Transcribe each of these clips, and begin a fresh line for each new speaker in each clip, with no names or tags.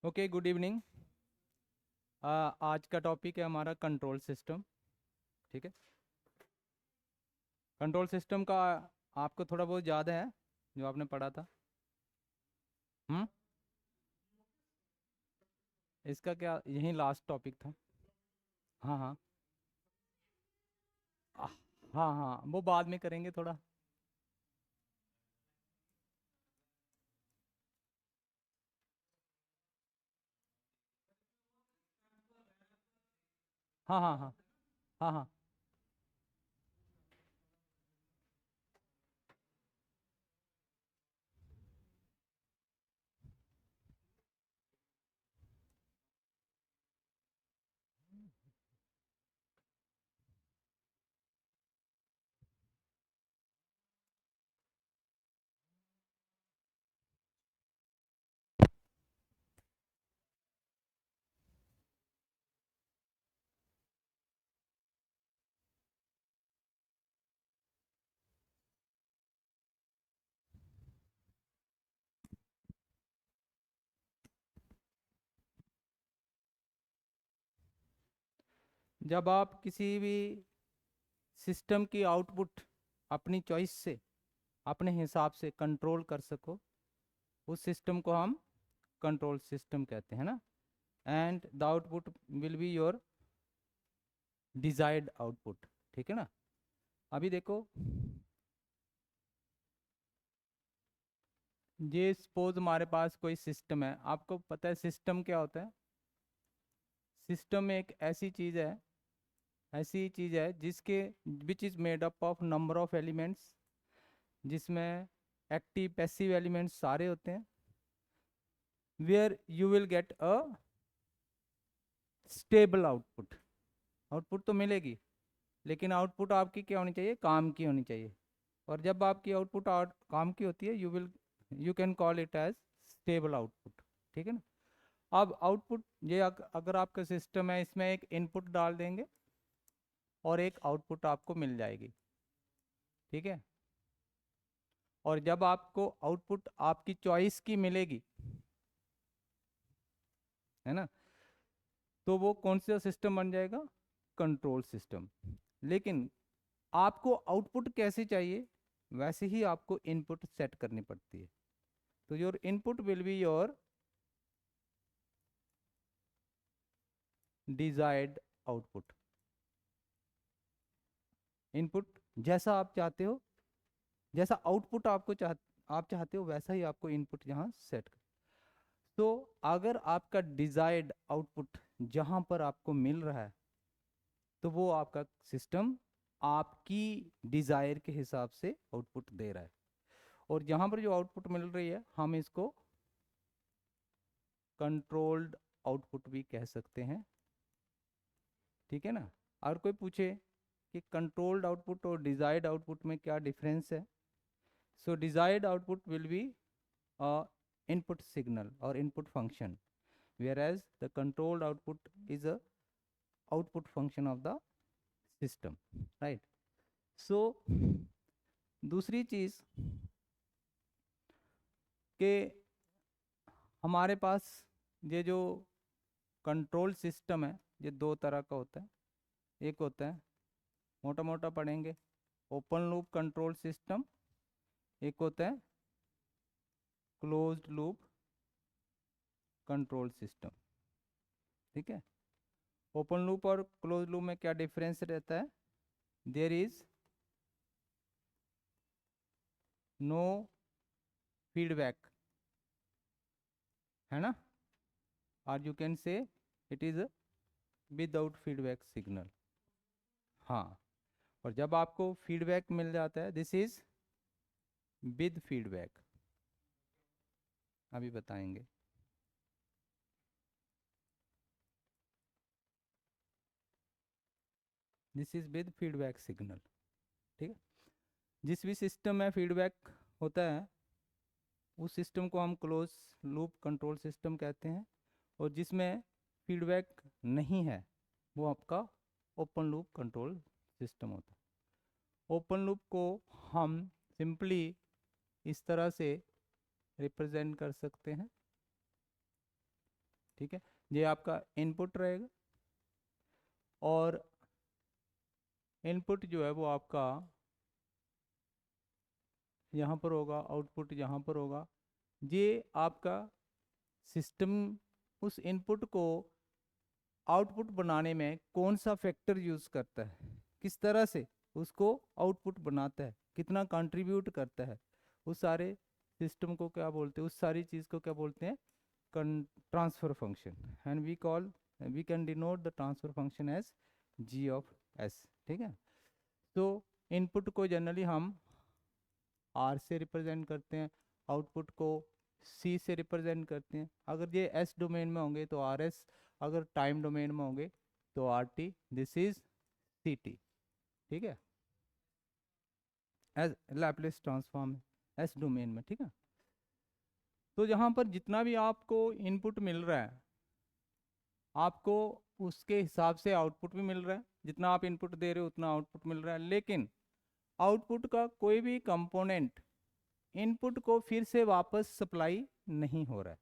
Okay, good evening. आज का topic है हमारा कंट्रोल सिस्टम। ठीक है। कंट्रोल सिस्टम का आपको थोड़ा बहुत याद है जो आपने पढ़ा था? हम्म। इसका क्या यही लास्ट टॉपिक था? हाँ हाँ। आ, हाँ हाँ, वो बाद में करेंगे थोड़ा। हाँ हाँ हाँ। हाँ हाँ। जब आप किसी भी सिस्टम की आउटपुट अपनी चॉइस से, अपने हिसाब से कंट्रोल कर सको, उस सिस्टम को हम कंट्रोल सिस्टम कहते हैं ना। And the output will be your desired output. ठीक है ना। अभी देखो, ये सपोज हमारे पास कोई सिस्टम है। आपको पता है सिस्टम क्या होता है? सिस्टम एक ऐसी चीज है जिसके which is made up of number of elements, जिसमें एक्टिव पैसिव एलिमेंट्स सारे होते हैं। Where you will get a stable output. Output तो मिलेगी, लेकिन आउटपुट आपकी क्या होनी चाहिए? काम की होनी चाहिए। और जब आपकी आउटपुट काम की होती है, you can call it as stable output. ठीक है ना। अब आउटपुट ये अगर आपका सिस्टम है, इसमें एक इनपुट डाल देंगे और एक आउटपुट आपको मिल जाएगी। ठीक है। और जब आपको आउटपुट आपकी चॉइस की मिलेगी, है ना, तो वो कौन सा सिस्टम बन जाएगा? Control system. लेकिन आपको आउटपुट कैसे चाहिए, वैसे ही आपको इनपुट सेट करनी पड़ती है। तो your input will be your desired output. Input जैसा आप चाहते हो, जैसा आउटपुट आप चाहते हो, वैसा ही आपको इनपुट यहाँ सेट कर। तो अगर आपका डिजायर्ड आउटपुट जहाँ पर आपको मिल रहा है, तो वो आपका सिस्टम आपकी डिजायर के हिसाब से आउटपुट दे रहा है। और जहाँ पर जो आउटपुट मिल रही है, हम इसको कंट्रोल्ड आउटपुट भी कह सकते हैं। ठीक है ना। और कोई पूछे कि कंट्रोल्ड आउटपुट और डिजायर्ड आउटपुट में क्या डिफरेंस है? So desired output will be input signal or input function, whereas the controlled output is a output function of the system, right? So दूसरी चीज कि हमारे पास ये जो कंट्रोल सिस्टम है, ये दो तरह का होता है। एक होता है, मोटा मोटा पढ़ेंगे, ओपन लूप कंट्रोल सिस्टम। एक होता है क्लोज्ड लूप कंट्रोल सिस्टम। ठीक है। ओपन लूप और क्लोज लूप में क्या डिफरेंस रहता है? देयर इज नो फीडबैक, है ना। और you can say it is without feedback signal. हाँ। और जब आपको फीडबैक मिल जाता है, दिस इज विद फीडबैक। अभी बताएंगे। This is with feedback signal. ठीक है। जिस भी सिस्टम में फीडबैक होता है, उस सिस्टम को हम क्लोज लूप कंट्रोल सिस्टम कहते हैं। और जिसमें फीडबैक नहीं है, वो आपका ओपन लूप कंट्रोल सिस्टम होता है। ओपन लूप को हम सिंपली इस तरह से रिप्रेजेंट कर सकते हैं ठीक है, ये आपका इनपुट रहेगा और इनपुट जो है वो आपका यहाँ पर होगा, आउटपुट यहाँ पर होगा। ये आपका सिस्टम उस इनपुट को आउटपुट बनाने में कौन सा फैक्टर यूज़ करता है, किस तरह से उसको आउटपुट बनाता है, कितना कंट्रीब्यूट करता है, उस सारे सिस्टम को क्या बोलते हैं, उस सारी चीज़ को क्या बोलते हैं, transfer function. And we can denote the transfer function as G of S. ठीक है, तो इनपुट को जनरली हम आर से रिप्रेजेंट करते हैं, आउटपुट को सी से रिप्रेजेंट करते हैं। अगर ये एस डोमेन में होंगे तो आर एस, अगर टाइम डोमेन में होंगे तो R T, this is C T. ठीक है, S Laplace transform S domain में। ठीक है, तो यहाँ पर जितना भी आपको इनपुट मिल रहा है आपको उसके हिसाब से आउटपुट भी मिल रहा है, जितना आप इनपुट दे रहे हो उतना आउटपुट मिल रहा है। लेकिन आउटपुट का कोई भी कंपोनेंट इनपुट को फिर से वापस सप्लाई नहीं हो रहा है।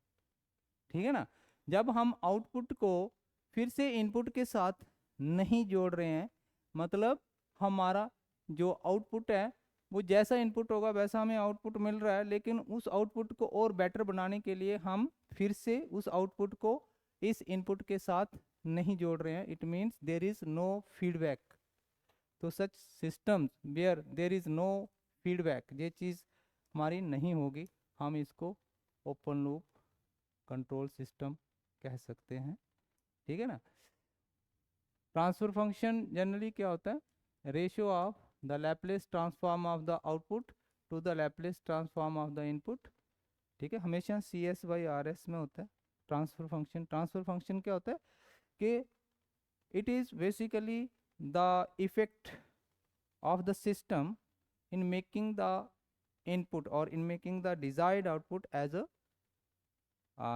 ठीक है ना, जब हम आउटपुट को फिर से इनपुट के साथ नहीं जोड़ रहे हैं, मतलब हमारा जो आउटपुट है वो जैसा इनपुट होगा वैसा हमें आउटपुट मिल रहा है, लेकिन उस आउटपुट को और बेटर बनाने के लिए हम फिर से उस आउटपुट को इस इनपुट के साथ नहीं जोड़ रहे हैं, it means there is no feedback. तो such systems where there is no feedback, ये चीज़ हमारी नहीं होगी, हम इसको ओपन लूप कंट्रोल सिस्टम कह सकते हैं। ठीक है ना, ट्रांसफर फंक्शन जनरली क्या होता है, ratio of the Laplace transform of the output to the Laplace transform of the input. ठीक है, हमेशा C S by R S में होता है ट्रांसफर फंक्शन। ट्रांसफर फंक्शन क्या होता है कि it is basically the effect of the system in making the input or in making the desired output as a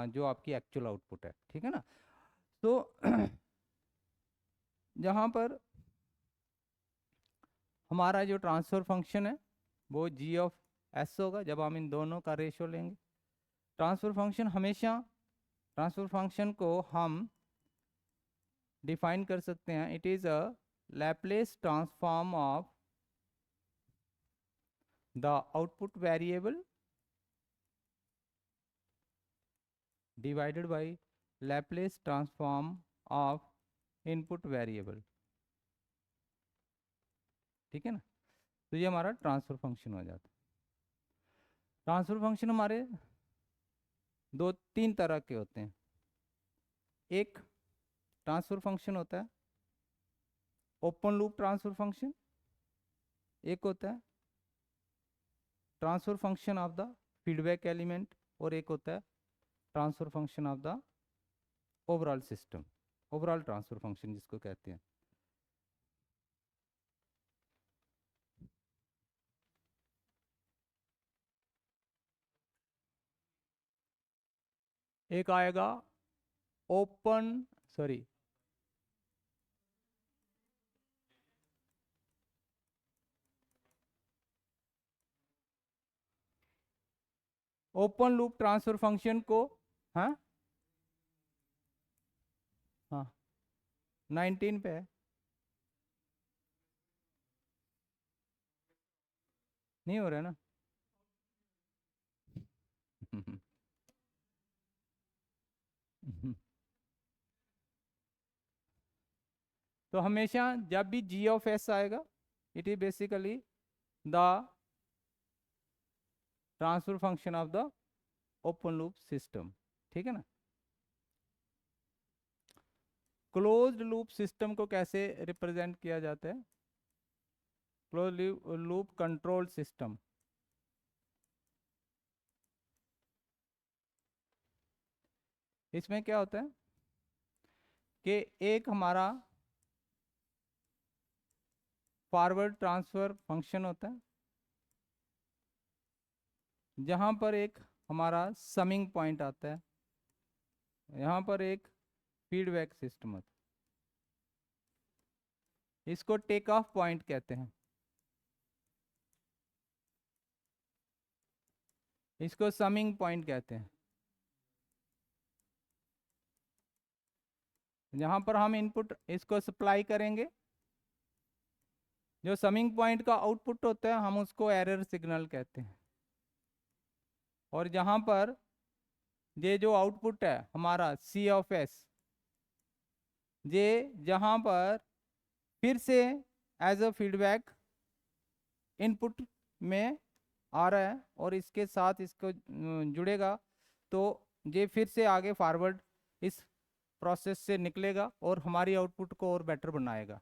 जो आपकी एक्चुअल आउटपुट है। ठीक है ना, तो जहाँ पर हमारा जो ट्रांसफर फंक्शन है वो जी ऑफ एस होगा जब हम इन दोनों का रेशियो लेंगे। ट्रांसफर फंक्शन हमेशा, ट्रांसफर फंक्शन को हम डिफाइन कर सकते हैं, it is a Laplace transform of the output variable divided by Laplace transform of input variable। ठीक है ना, तो ये हमारा ट्रांसफर फंक्शन हो जाता है। ट्रांसफर फंक्शन हमारे दो तीन तरह के होते हैं। एक ट्रांसफर फंक्शन होता है ओपन लूप ट्रांसफर फंक्शन, एक होता है transfer function of the feedback element, और एक होता है transfer function of the overall system, overall transfer function जिसको कहते हैं। एक आएगा open, sorry open loop transfer function को, हाँ हाँ 19 पे है, नहीं हो रहा है ना तो हमेशा जब भी जी ऑफ एस आएगा it is basically the transfer function of the open loop system. ठीक है ना, क्लोज्ड लूप सिस्टम को कैसे रिप्रेजेंट किया जाता है, क्लोज लूप कंट्रोल सिस्टम। इसमें क्या होता है कि एक हमारा फॉरवर्ड ट्रांसफर फंक्शन होता है जहाँ पर एक हमारा समिंग पॉइंट आता है, यहाँ पर एक फीडबैक सिस्टम होता है, इसको टेक ऑफ पॉइंट कहते हैं, इसको समिंग पॉइंट कहते हैं। यहाँ पर हम इनपुट इसको सप्लाई करेंगे, जो समिंग पॉइंट का आउटपुट होता है हम उसको एरर सिग्नल कहते हैं। और जहाँ पर ये जो आउटपुट है हमारा C ऑफ S, ये जहाँ पर फिर से एज अ फीडबैक इनपुट में आ रहा है और इसके साथ इसको जुड़ेगा, तो ये फिर से आगे फॉरवर्ड इस प्रोसेस से निकलेगा और हमारी आउटपुट को और बेटर बनाएगा।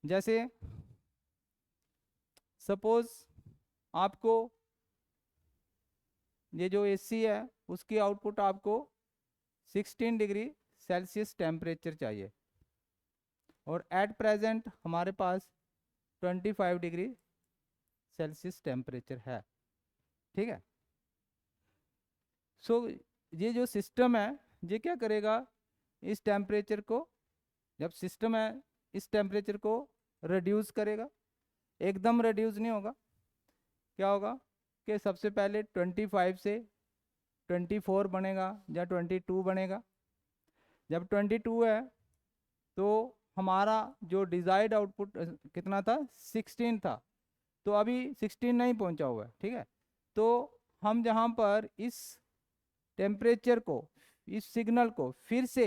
जैसे सपोज आपको ये जो AC है उसकी आउटपुट आपको 16 डिग्री सेल्सियस टेम्परेचर चाहिए और एट प्रेजेंट हमारे पास 25 डिग्री सेल्सियस टेम्परेचर है, ठीक है। सो ये जो सिस्टम है ये क्या करेगा, इस टेम्परेचर को, जब सिस्टम है इस टेम्परेचर को रिड्यूस करेगा, एकदम रिड्यूस नहीं होगा। क्या होगा कि सबसे पहले 25 से 24 बनेगा या 22 बनेगा। जब 22 है तो हमारा जो डिजायर्ड आउटपुट कितना था, 16 था, तो अभी 16 नहीं पहुंचा हुआ है, ठीक है। तो हम जहाँ पर इस टेम्परेचर को, इस सिग्नल को फिर से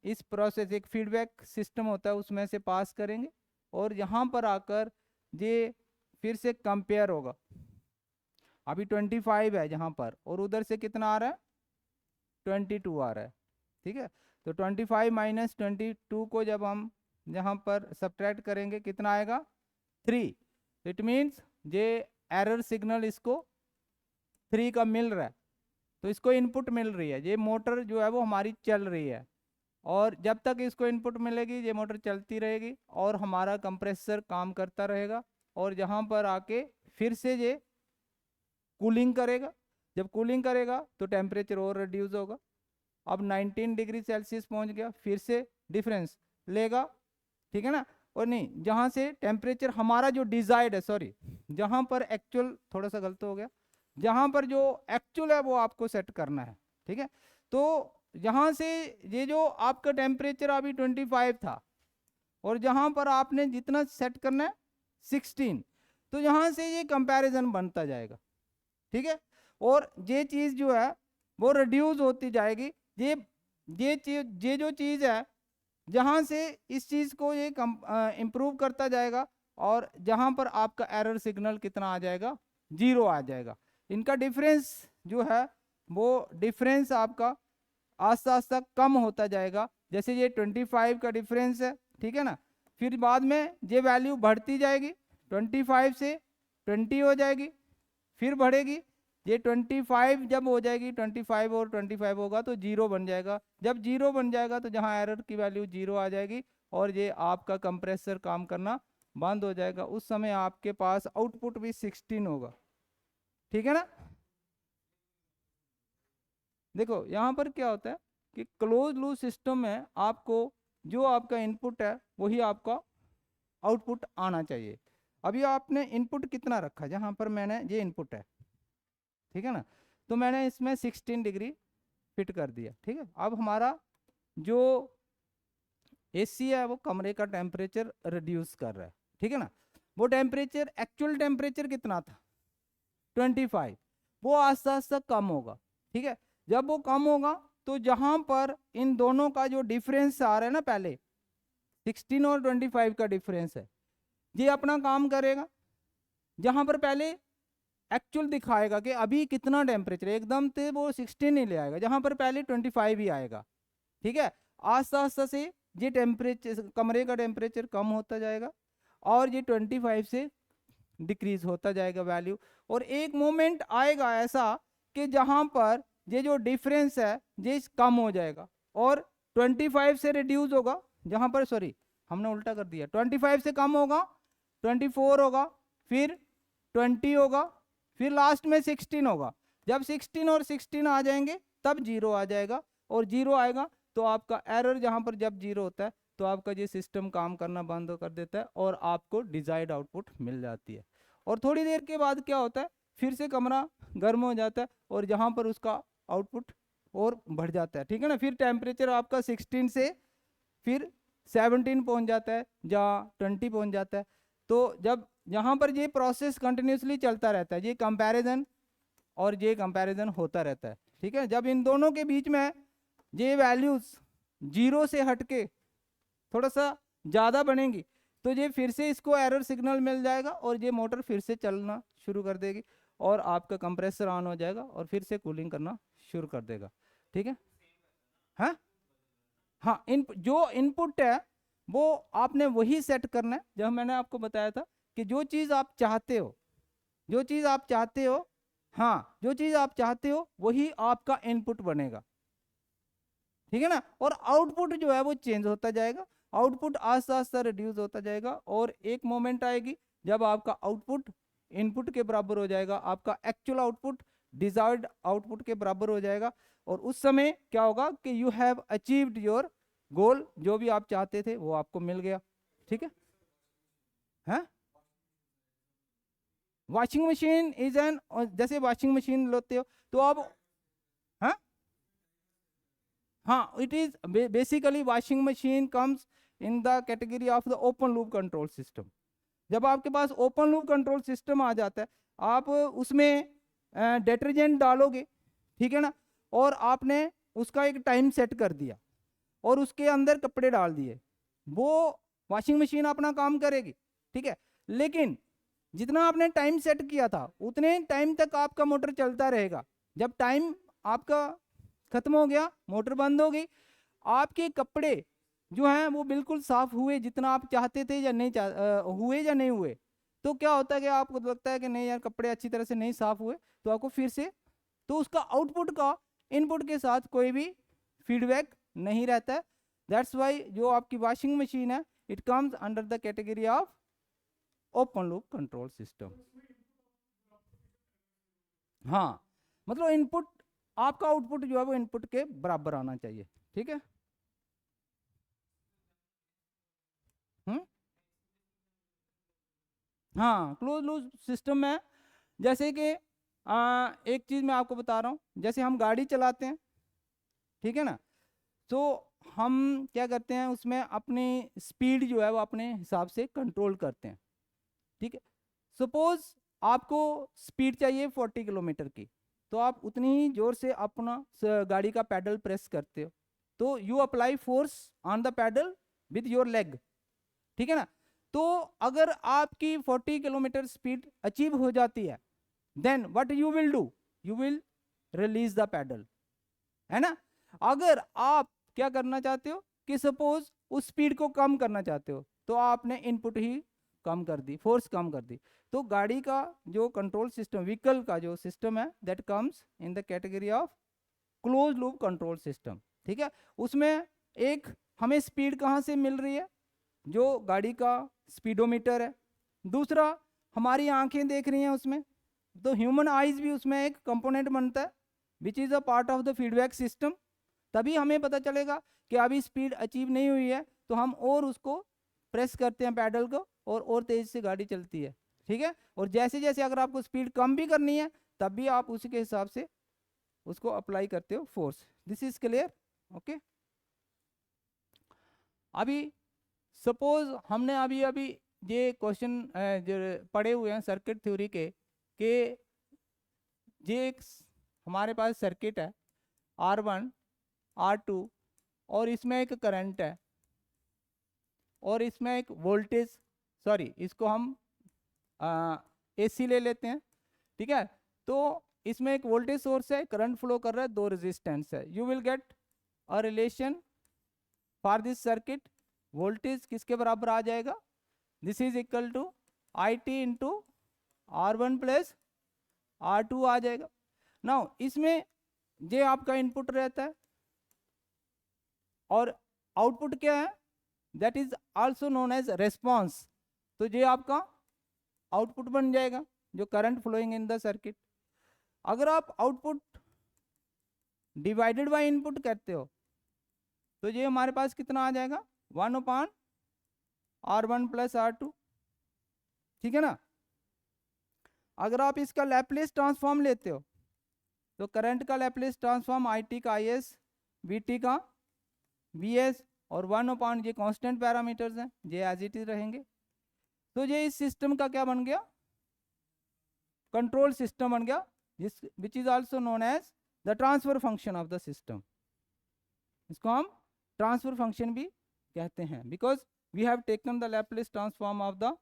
इस प्रोसेस, एक फीडबैक सिस्टम होता है उसमें से पास करेंगे और यहाँ पर आकर ये फिर से कंपेयर होगा। अभी 25 है यहाँ पर और उधर से कितना आ रहा है, 22 आ रहा है, ठीक है। तो 25 माइनस 22 को जब हम यहाँ पर सब्ट्रैक्ट करेंगे कितना आएगा, 3। इट मीन्स ये एरर सिग्नल इसको 3 का मिल रहा है, तो इसको इनपुट मिल रही है। ये मोटर जो है वो हमारी चल रही है और जब तक इसको इनपुट मिलेगी ये मोटर चलती रहेगी और हमारा कंप्रेसर काम करता रहेगा और यहाँ पर आके फिर से ये कूलिंग करेगा। जब कूलिंग करेगा तो टेम्परेचर और रिड्यूस होगा। अब 19 डिग्री सेल्सियस पहुंच गया, फिर से डिफरेंस लेगा, ठीक है ना। और नहीं, जहाँ से टेम्परेचर हमारा जो डिजायर्ड है, सॉरी जहाँ पर एक्चुअल, थोड़ा सा गलत हो गया, जहाँ पर जो एक्चुअल है वो आपको सेट करना है, ठीक है। तो यहाँ से ये जो आपका टेम्परेचर अभी 25 था और जहाँ पर आपने जितना सेट करना है 16, तो यहाँ से ये कंपैरिजन बनता जाएगा, ठीक है। और ये चीज़ जो है वो रिड्यूस होती जाएगी। ये जो चीज़ है जहाँ से इस चीज़ को ये इम्प्रूव करता जाएगा और जहाँ पर आपका एरर सिग्नल कितना आ जाएगा, 0 आ जाएगा। इनका डिफरेंस जो है वो डिफरेंस आपका आस्ते आस्ते कम होता जाएगा। जैसे ये 25 का डिफरेंस है, ठीक है ना, फिर बाद में ये वैल्यू बढ़ती जाएगी, 25 से 20 हो जाएगी, फिर बढ़ेगी। ये 25 जब हो जाएगी, 25 और 25 होगा तो 0 बन जाएगा। जब 0 बन जाएगा तो जहाँ एरर की वैल्यू 0 आ जाएगी और ये आपका कंप्रेसर काम करना बंद हो जाएगा। उस समय आपके पास आउटपुट भी 16 होगा, ठीक है ना। देखो यहाँ पर क्या होता है कि क्लोज लूप सिस्टम में आपको जो आपका इनपुट है वही आपका आउटपुट आना चाहिए। अभी आपने इनपुट कितना रखा, जहाँ पर मैंने ये इनपुट है, ठीक है ना, तो मैंने इसमें 16 डिग्री फिट कर दिया, ठीक है। अब हमारा जो AC है वो कमरे का टेम्परेचर रिड्यूस कर रहा है, ठीक है ना। वो टेम्परेचर, एक्चुअल टेम्परेचर कितना था, 25, वो आस्ते आस्ते कम होगा, ठीक है। जब वो कम होगा तो जहां पर इन दोनों का जो डिफरेंस आ रहा है ना, पहले 16 और 25 का डिफरेंस है, ये अपना काम करेगा। जहां पर पहले एक्चुअल दिखाएगा कि अभी कितना टेम्परेचर, एकदम से वो 16 नहीं ले आएगा, जहां पर पहले 25 ही आएगा, ठीक है। आस्ते आस्ते से ये टेम्परेचर, कमरे का टेम्परेचर कम होता जाएगा और ये 25 से डिक्रीज होता जाएगा वैल्यू। और एक मोमेंट आएगा ऐसा कि जहां पर ये जो डिफरेंस है ये कम हो जाएगा और 25 से रिड्यूस होगा, जहां पर, सॉरी हमने उल्टा कर दिया, 25 से कम होगा, 24 होगा, फिर 20 होगा, फिर लास्ट में 16 होगा। जब 16 और 16 आ जाएंगे तब 0 आ जाएगा और 0 आएगा तो आपका एरर, जहां पर जब 0 होता है तो आपका ये सिस्टम काम करना बंद कर देता है और आपको डिजायर्ड आउटपुट मिल जाती है। और थोड़ी देर के बाद क्या होता है, फिर से कमरा गर्म हो जाता है और जहां पर उसका आउटपुट और बढ़ जाता है, ठीक है ना। फिर टेम्परेचर आपका 16 से फिर 17 पहुंच जाता है या 20 पहुंच जाता है। तो जब यहाँ पर ये प्रोसेस कंटिन्यूसली चलता रहता है, ये कंपैरिजन और ये कंपैरिजन होता रहता है, ठीक है। जब इन दोनों के बीच में ये वैल्यूज 0 से हटके थोड़ा सा ज़्यादा बनेंगी तो ये फिर से इसको एरर सिग्नल मिल जाएगा और ये मोटर फिर से चलना शुरू कर देगी और आपका कंप्रेसर ऑन हो जाएगा और फिर से कूलिंग करना शुरू कर देगा, ठीक है। हाँ हाँ, जो इनपुट है वो आपने वही सेट करना है जो मैंने आपको बताया था कि जो चीज़ आप चाहते हो, जो चीज़ आप चाहते हो, हाँ जो चीज़ आप चाहते हो वही आपका इनपुट बनेगा, ठीक है ना। और आउटपुट जो है वो चेंज होता जाएगा, आउटपुट आस्ता आस्ता रिड्यूस होता जाएगा और एक मोमेंट आएगी जब आपका आउटपुट इनपुट के बराबर हो जाएगा, आपका एक्चुअल आउटपुट डिजायर्ड आउटपुट के बराबर हो जाएगा और उस समय क्या होगा कि you have achieved your goal, जो भी आप चाहते थे वो आपको मिल गया, ठीक है। हाँ, वॉशिंग मशीन इज एन, जैसे वॉशिंग मशीन लेते हो तो आप, हाँ हाँ, it is basically washing machine comes in the category of the open loop control system. जब आपके पास ओपन लूप कंट्रोल सिस्टम आ जाता है, आप उसमें डिटर्जेंट डालोगे, ठीक है ना, और आपने उसका एक टाइम सेट कर दिया और उसके अंदर कपड़े डाल दिए, वो वॉशिंग मशीन अपना काम करेगी, ठीक है। लेकिन जितना आपने टाइम सेट किया था उतने टाइम तक आपका मोटर चलता रहेगा। जब टाइम आपका खत्म हो गया, मोटर बंद हो गई, आपके कपड़े जो हैं वो बिल्कुल साफ हुए जितना आप चाहते थे या नहीं हुए या नहीं हुए, तो क्या होता है कि आपको लगता है कि नहीं यार कपड़े अच्छी तरह से नहीं साफ हुए, तो आपको फिर से, तो उसका आउटपुट का इनपुट के साथ कोई भी फीडबैक नहीं रहता है। दैट्स वाई जो आपकी वॉशिंग मशीन है it comes under the category of open loop control system. हाँ, मतलब इनपुट, आपका आउटपुट जो है वो इनपुट के बराबर आना चाहिए, ठीक है। हम्म, हाँ, क्लोज लूप सिस्टम में जैसे कि एक चीज मैं आपको बता रहा हूँ, जैसे हम गाड़ी चलाते हैं, ठीक है ना, तो हम क्या करते हैं उसमें अपनी स्पीड जो है वो अपने हिसाब से कंट्रोल करते हैं, ठीक है। सपोज आपको स्पीड चाहिए 40 किलोमीटर की, तो आप उतनी ही जोर से अपना गाड़ी का पैडल प्रेस करते हो, तो you apply force on the pedal with your leg, ठीक है ना। तो अगर आपकी 40 किलोमीटर स्पीड अचीव हो जाती है, then what you will do, you will release the pedal, है ना। अगर आप क्या करना चाहते हो कि सपोज उस स्पीड को कम करना चाहते हो, तो आपने इनपुट ही कम कर दी, फोर्स कम कर दी, तो गाड़ी का जो कंट्रोल सिस्टम, व्हीकल का जो सिस्टम है that comes in the category of close loop control system, ठीक है। उसमें एक हमें स्पीड कहाँ से मिल रही है, जो गाड़ी का स्पीडोमीटर है, दूसरा हमारी आंखें देख रही हैं उसमें, तो ह्यूमन आइज भी उसमें एक कंपोनेंट बनता है which is a part of the feedback system. तभी हमें पता चलेगा कि अभी स्पीड अचीव नहीं हुई है, तो हम और उसको प्रेस करते हैं पैडल को और तेज से गाड़ी चलती है, ठीक है। और जैसे जैसे अगर आपको स्पीड कम भी करनी है तब भी आप उसी के हिसाब से उसको अप्लाई करते हो force. This is clear, okay. अभी सपोज हमने अभी अभी ये क्वेश्चन जो पढ़े हुए हैं सर्किट थ्योरी के, कि ये एक हमारे पास सर्किट है R1 R2 और इसमें एक करंट है और इसमें एक वोल्टेज, सॉरी इसको हम AC ले लेते हैं, ठीक है। तो इसमें एक वोल्टेज सोर्स है, करंट फ्लो कर रहा है, दो रेजिस्टेंस है, you will get a relation for this circuit, voltage किसके बराबर आ जाएगा, this is equal to IT into R1 plus R2 आ जाएगा। नाउ इसमें ये आपका इनपुट रहता है और आउटपुट क्या है, that is also known as response, तो ये आपका आउटपुट बन जाएगा जो current flowing in the circuit. अगर आप आउटपुट डिवाइडेड बाय इनपुट करते हो तो ये हमारे पास कितना आ जाएगा, 1/R1 प्लस R2, ठीक है ना। अगर आप इसका लैप्लेस ट्रांसफॉर्म लेते हो तो करंट का लैप्लेस ट्रांसफॉर्म आई टी का आई एस, वी टी का वी एस, और 1/, ये कांस्टेंट पैरामीटर्स हैं, ये एज इट इज रहेंगे। तो ये इस सिस्टम का क्या बन गया, कंट्रोल सिस्टम बन गया, जिस which is also known as the transfer function of the system. इसको हम ट्रांसफर फंक्शन भी कहते हैं, because we have taken the Laplace transform of the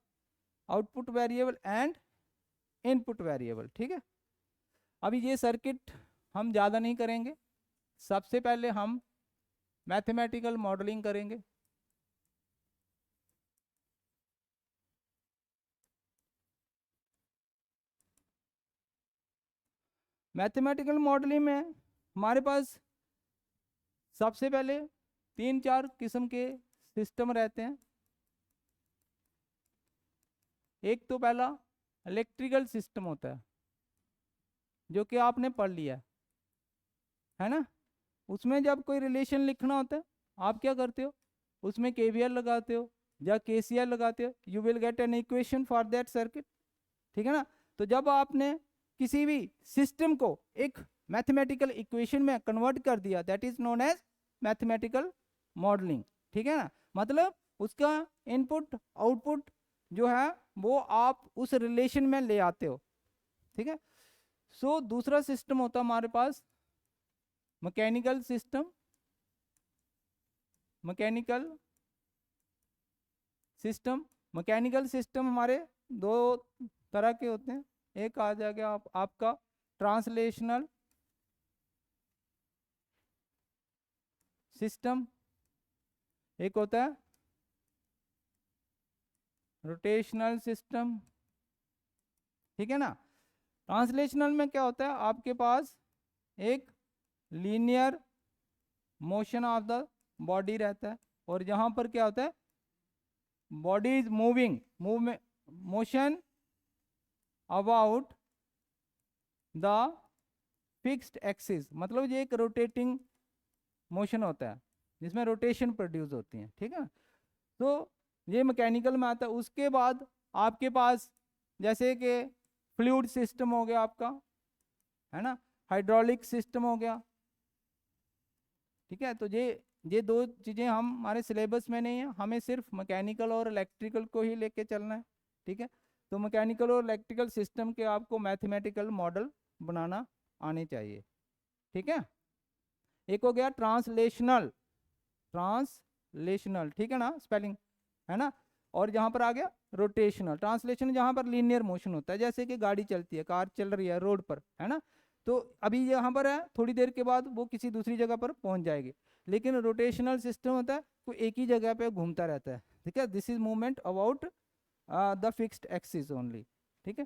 output variable and input variable. ठीक है, अभी ये सर्किट हम ज़्यादा नहीं करेंगे, सबसे पहले हम मैथमेटिकल मॉडलिंग करेंगे। मैथमेटिकल मॉडलिंग में हमारे पास सबसे पहले 3-4 किस्म के सिस्टम रहते हैं। एक तो पहला इलेक्ट्रिकल सिस्टम होता है, जो कि आपने पढ़ लिया है ना। उसमें जब कोई रिलेशन लिखना होता है, आप क्या करते हो, उसमें केवीएल लगाते हो या केसीएल लगाते हो, you will get an equation for that circuit. ठीक है ना। तो जब आपने किसी भी सिस्टम को एक मैथमेटिकल इक्वेशन में कन्वर्ट कर दिया, that is known as mathematical modelling. ठीक है ना, मतलब उसका इनपुट आउटपुट जो है वो आप उस रिलेशन में ले आते हो। ठीक है। सो दूसरा सिस्टम होता है हमारे पास मैकेनिकल सिस्टम। मैकेनिकल सिस्टम हमारे दो तरह के होते हैं। एक आ जाएगा आपका ट्रांसलेशनल सिस्टम, एक होता है रोटेशनल सिस्टम। ठीक है ना। ट्रांसलेशनल में क्या होता है, आपके पास एक linear motion of the body रहता है, और यहाँ पर क्या होता है, body is moving motion about the fixed axis, मतलब ये एक रोटेटिंग मोशन होता है जिसमें रोटेशन प्रोड्यूस होती है। ठीक है। तो ये मैकेनिकल में आता है। उसके बाद आपके पास जैसे कि फ्लूइड सिस्टम हो गया आपका, है ना, हाइड्रोलिक सिस्टम हो गया। ठीक है। तो ये दो चीज़ें हमारे सिलेबस में नहीं है, हमें सिर्फ मैकेनिकल और इलेक्ट्रिकल को ही लेके चलना है। ठीक है। तो मैकेनिकल और इलेक्ट्रिकल सिस्टम के आपको मैथमेटिकल मॉडल बनाना आने चाहिए। ठीक है। एक हो गया ट्रांसलेशनल, ठीक है ना, स्पेलिंग है ना। और यहाँ पर आ गया रोटेशनल। ट्रांसलेशन जहाँ पर लीनियर मोशन होता है, जैसे कि गाड़ी चलती है, कार चल रही है रोड पर, है ना, तो अभी यहाँ पर है, थोड़ी देर के बाद वो किसी दूसरी जगह पर पहुँच जाएगी। लेकिन रोटेशनल सिस्टम होता है वो एक ही जगह पे घूमता रहता है। ठीक है। This is movement about the fixed axis only. ठीक है।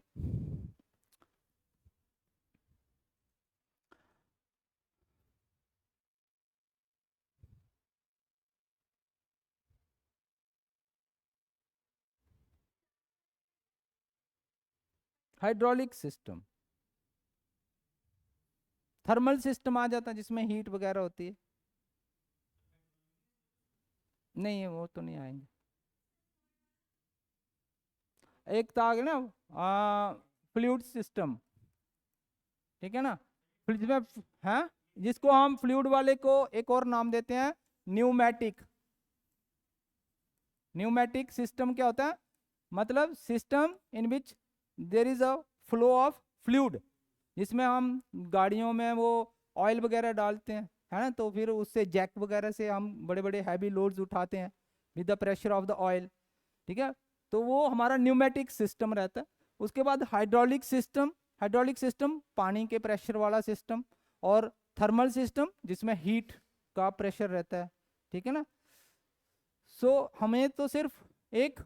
हाइड्रोलिक सिस्टम, थर्मल सिस्टम आ जाता है जिसमें हीट वगैरह होती है। नहीं, वो तो नहीं आएंगे। एक तो आ गया ना फ्लूइड सिस्टम। ठीक है ना, जिसमें है, जिसको हम फ्लूइड वाले को एक और नाम देते हैं न्यूमेटिक। न्यूमेटिक सिस्टम क्या होता है, मतलब system in which there is a flow of fluid, जिसमें हम गाड़ियों में वो ऑयल वगैरह डालते हैं, है ना, तो फिर उससे जैक वगैरह से हम बड़े बड़े हैवी लोड्स उठाते हैं with the pressure of the oil. ठीक है। तो वो हमारा न्यूमेटिक सिस्टम रहता है। उसके बाद हाइड्रोलिक सिस्टम पानी के प्रेशर वाला सिस्टम, और थर्मल सिस्टम जिसमें हीट का प्रेशर रहता है। ठीक है ना। सो हमें तो सिर्फ एक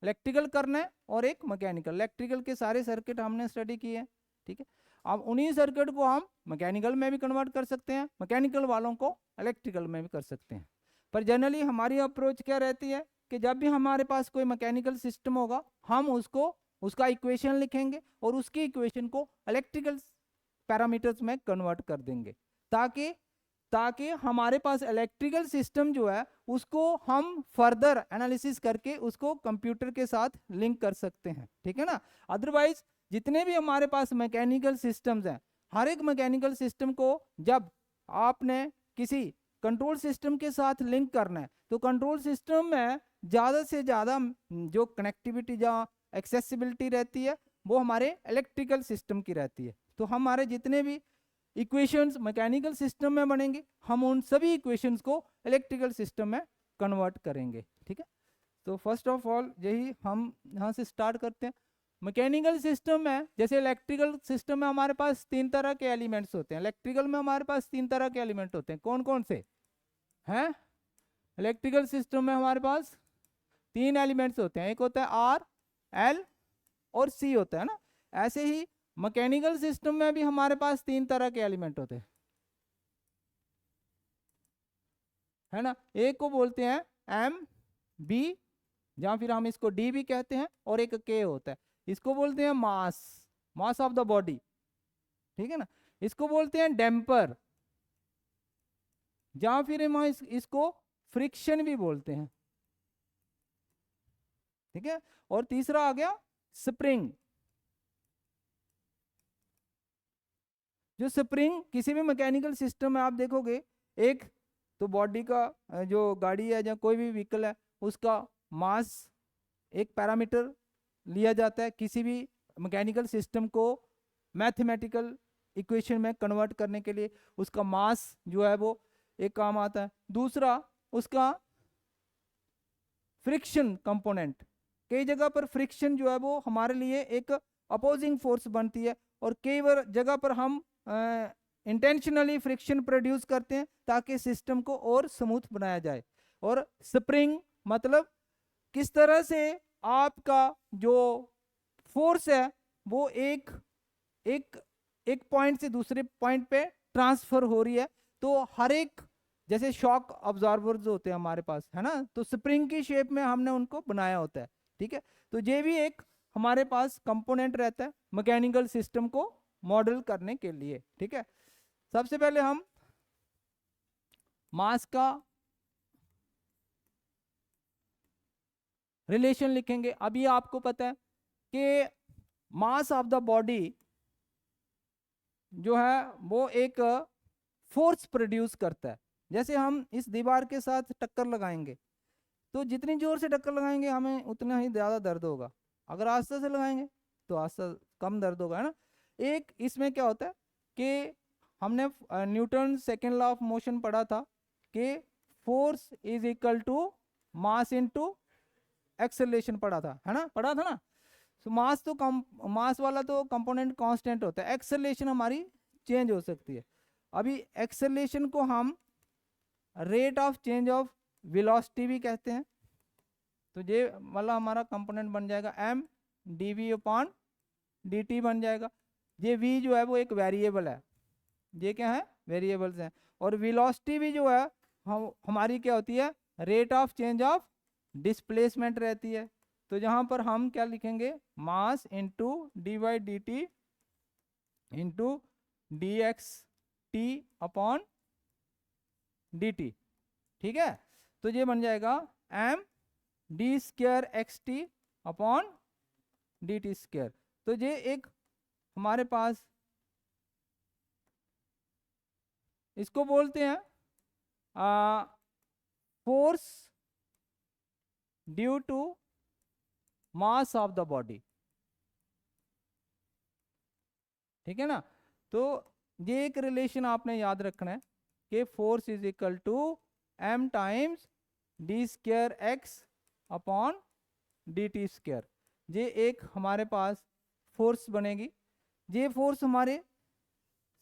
इलेक्ट्रिकल करना है और एक मैकेनिकल। इलेक्ट्रिकल के सारे सर्किट हमने स्टडी किए हैं। ठीक है। अब उन्हीं सर्किट को हम मैकेनिकल में भी कन्वर्ट कर सकते हैं, मैकेनिकल वालों को इलेक्ट्रिकल में भी कर सकते हैं। पर जनरली हमारी अप्रोच क्या रहती है कि जब भी हमारे पास कोई मैकेनिकल सिस्टम होगा, हम उसका इक्वेशन लिखेंगे और उसकी इक्वेशन को इलेक्ट्रिकल पैरामीटर्स में कन्वर्ट कर देंगे, ताकि हमारे पास इलेक्ट्रिकल सिस्टम जो है उसको हम फर्दर एनालिसिस करके उसको कंप्यूटर के साथ लिंक कर सकते हैं। ठीक है ना। अदरवाइज जितने भी हमारे पास मैकेनिकल सिस्टम्स हैं हर एक मैकेनिकल सिस्टम को जब आपने किसी कंट्रोल सिस्टम के साथ लिंक करना है तो कंट्रोल सिस्टम में ज़्यादा से ज़्यादा जो कनेक्टिविटी या एक्सेसिबिलिटी रहती है वो हमारे इलेक्ट्रिकल सिस्टम की रहती है। तो हमारे जितने भी इक्वेशंस मैकेनिकल सिस्टम में बनेंगे हम उन सभी इक्वेशंस को इलेक्ट्रिकल सिस्टम में कन्वर्ट करेंगे। ठीक है, तो फर्स्ट ऑफ ऑल यही हम यहाँ से स्टार्ट करते हैं। मैकेनिकल सिस्टम में जैसे इलेक्ट्रिकल सिस्टम में हमारे पास 3 तरह के एलिमेंट्स होते हैं। इलेक्ट्रिकल में हमारे पास 3 तरह के एलिमेंट होते हैं। कौन कौन से हैं? इलेक्ट्रिकल सिस्टम में हमारे पास 3 एलिमेंट्स होते हैं। एक होता है आर, एल और सी होता है ना। ऐसे ही मैकेनिकल सिस्टम में भी हमारे पास 3 तरह के एलिमेंट होते हैं, है ना। एक को बोलते हैं एम बी, या फिर हम इसको डी भी कहते हैं, और एक के होता है, इसको बोलते हैं मास, मास ऑफ द बॉडी। ठीक है ना। इसको बोलते हैं डैम्पर, या फिर हम इसको फ्रिक्शन भी बोलते हैं। ठीक है, और तीसरा आ गया स्प्रिंग। जो स्प्रिंग किसी भी मैकेनिकल सिस्टम में आप देखोगे, एक तो बॉडी का जो गाड़ी है या कोई भी व्हीकल है उसका मास एक पैरामीटर लिया जाता है किसी भी मैकेनिकल सिस्टम को मैथमेटिकल इक्वेशन में कन्वर्ट करने के लिए, उसका मास जो है वो एक काम आता है। दूसरा उसका फ्रिक्शन कंपोनेंट, कई जगह पर फ्रिक्शन जो है वो हमारे लिए एक अपोजिंग फोर्स बनती है, और कई बार जगह पर हम इंटेंशनली फ्रिक्शन प्रोड्यूस करते हैं ताकि सिस्टम को और स्मूथ बनाया जाए। और स्प्रिंग मतलब किस तरह से आपका जो फोर्स है वो एक एक एक पॉइंट से दूसरे पॉइंट पे ट्रांसफर हो रही है। तो हर एक जैसे शॉक ऑब्जॉर्वर्स होते हैं हमारे पास, है ना, तो स्प्रिंग की शेप में हमने उनको बनाया होता है। ठीक है, तो ये भी एक हमारे पास कंपोनेंट रहता है मैकेनिकल सिस्टम को मॉडल करने के लिए। ठीक है, सबसे पहले हम मास का रिलेशन लिखेंगे। अभी आपको पता है कि मास ऑफ द बॉडी जो है वो एक फोर्स प्रोड्यूस करता है। जैसे हम इस दीवार के साथ टक्कर लगाएंगे तो जितनी जोर से टक्कर लगाएंगे हमें उतना ही ज़्यादा दर्द होगा, अगर आस्ते से लगाएंगे तो आस्ते कम दर्द होगा, है ना। एक इसमें क्या होता है कि हमने Newton second law of motion पढ़ा था कि force is equal to mass into acceleration पढ़ा था, है ना, पढ़ा था ना। तो मास तो मास वाला तो कंपोनेंट कांस्टेंट होता है, एक्सेलरेशन हमारी चेंज हो सकती है। अभी एक्सेलरेशन को हम rate of change of velocity भी कहते हैं। तो ये वाला हमारा कंपोनेंट बन जाएगा M D V upon D T बन जाएगा। ये वी जो है वो एक वेरिएबल है, ये क्या है, वेरिएबल्स हैं। और वेलोसिटी भी जो है हमारी क्या होती है, rate of change of displacement रहती है। तो यहाँ पर हम क्या लिखेंगे, mass into D Y D T into D X T upon D T. ठीक है, तो ये बन जाएगा M D square X T upon D T square. तो ये एक हमारे पास इसको बोलते हैं force due to mass of the body. ठीक है ना। तो ये एक रिलेशन आपने याद रखना है कि force is equal to M times D square X upon D T square. ये एक हमारे पास फोर्स बनेगी। ये फोर्स हमारे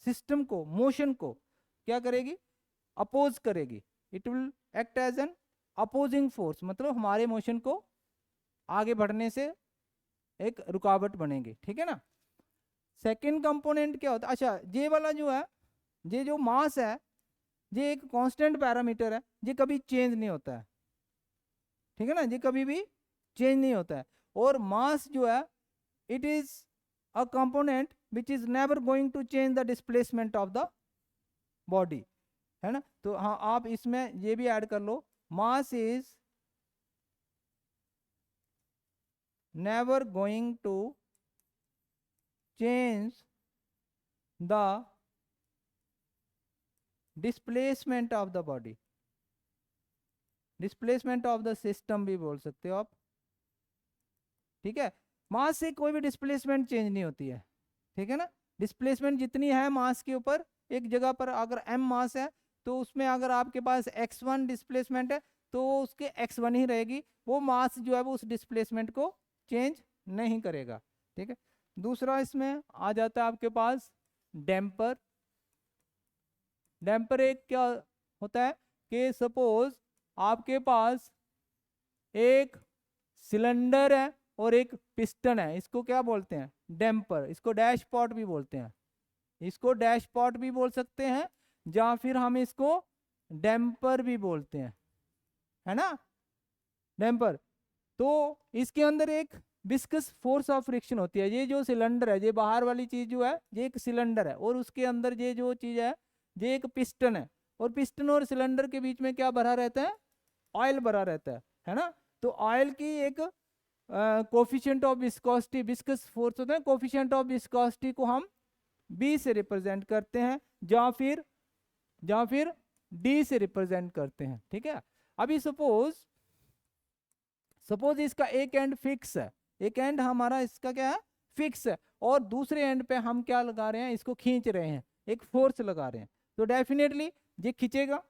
सिस्टम को, मोशन को क्या करेगी, अपोज करेगी। It will act as an opposing force, मतलब हमारे मोशन को आगे बढ़ने से एक रुकावट बनेगी। ठीक है ना। सेकंड कंपोनेंट क्या होता है, अच्छा ये वाला जो है, ये जो मास है ये एक कांस्टेंट पैरामीटर है, ये कभी चेंज नहीं होता है। ठीक है ना, ये कभी भी चेंज नहीं होता है। और मास जो है it is a component which is never going to change the displacement of the body, है ना। तो हाँ, आप इसमें ये भी ऐड कर लो, mass is never going to change the displacement of the body, displacement of the system भी बोल सकते हो आप, ठीक है। मास से कोई भी डिस्प्लेसमेंट चेंज नहीं होती है, ठीक है ना। डिस्प्लेसमेंट जितनी है मास के ऊपर, एक जगह पर अगर m मास है तो उसमें अगर आपके पास x1 डिस्प्लेसमेंट है तो उसके x1 ही रहेगी, वो मास जो है वो उस डिस्प्लेसमेंट को चेंज नहीं करेगा, ठीक है। दूसरा इसमें आ जाता है आपके पास डैम्पर। डैम्पर एक क्या होता है कि सपोज आपके पास एक सिलेंडर है और एक पिस्टन है, इसको क्या बोलते हैं, डैम्पर। इसको डैशपॉट भी बोलते हैं, इसको डैशपॉट भी बोल सकते हैं, या फिर हम इसको डैम्पर भी बोलते हैं, है ना, डैम्पर। तो इसके अंदर एक विस्कस फोर्स ऑफ फ्रिक्शन होती है। ये जो सिलेंडर है, ये बाहर वाली चीज जो है ये एक सिलेंडर है, और उसके अंदर ये जो चीज है ये एक पिस्टन है, और पिस्टन और सिलेंडर के बीच में क्या भरा रहता है, ऑयल भरा रहता है ना। तो ऑयल की एक coefficient of viscosity, viscous force होता है, कोफिशिएंट ऑफ विस्कोसिटी को हम बी से रिप्रेजेंट करते हैं, या फिर डी से रिप्रेजेंट करते हैं, ठीक है। अभी सपोज इसका एक एंड फिक्स है, एक एंड हमारा इसका क्या है, फिक्स है, और दूसरे एंड पे हम क्या लगा रहे हैं, इसको खींच रहे हैं, एक फोर्स लगा रहे हैं, तो डेफिनेटली ये खींचेगा।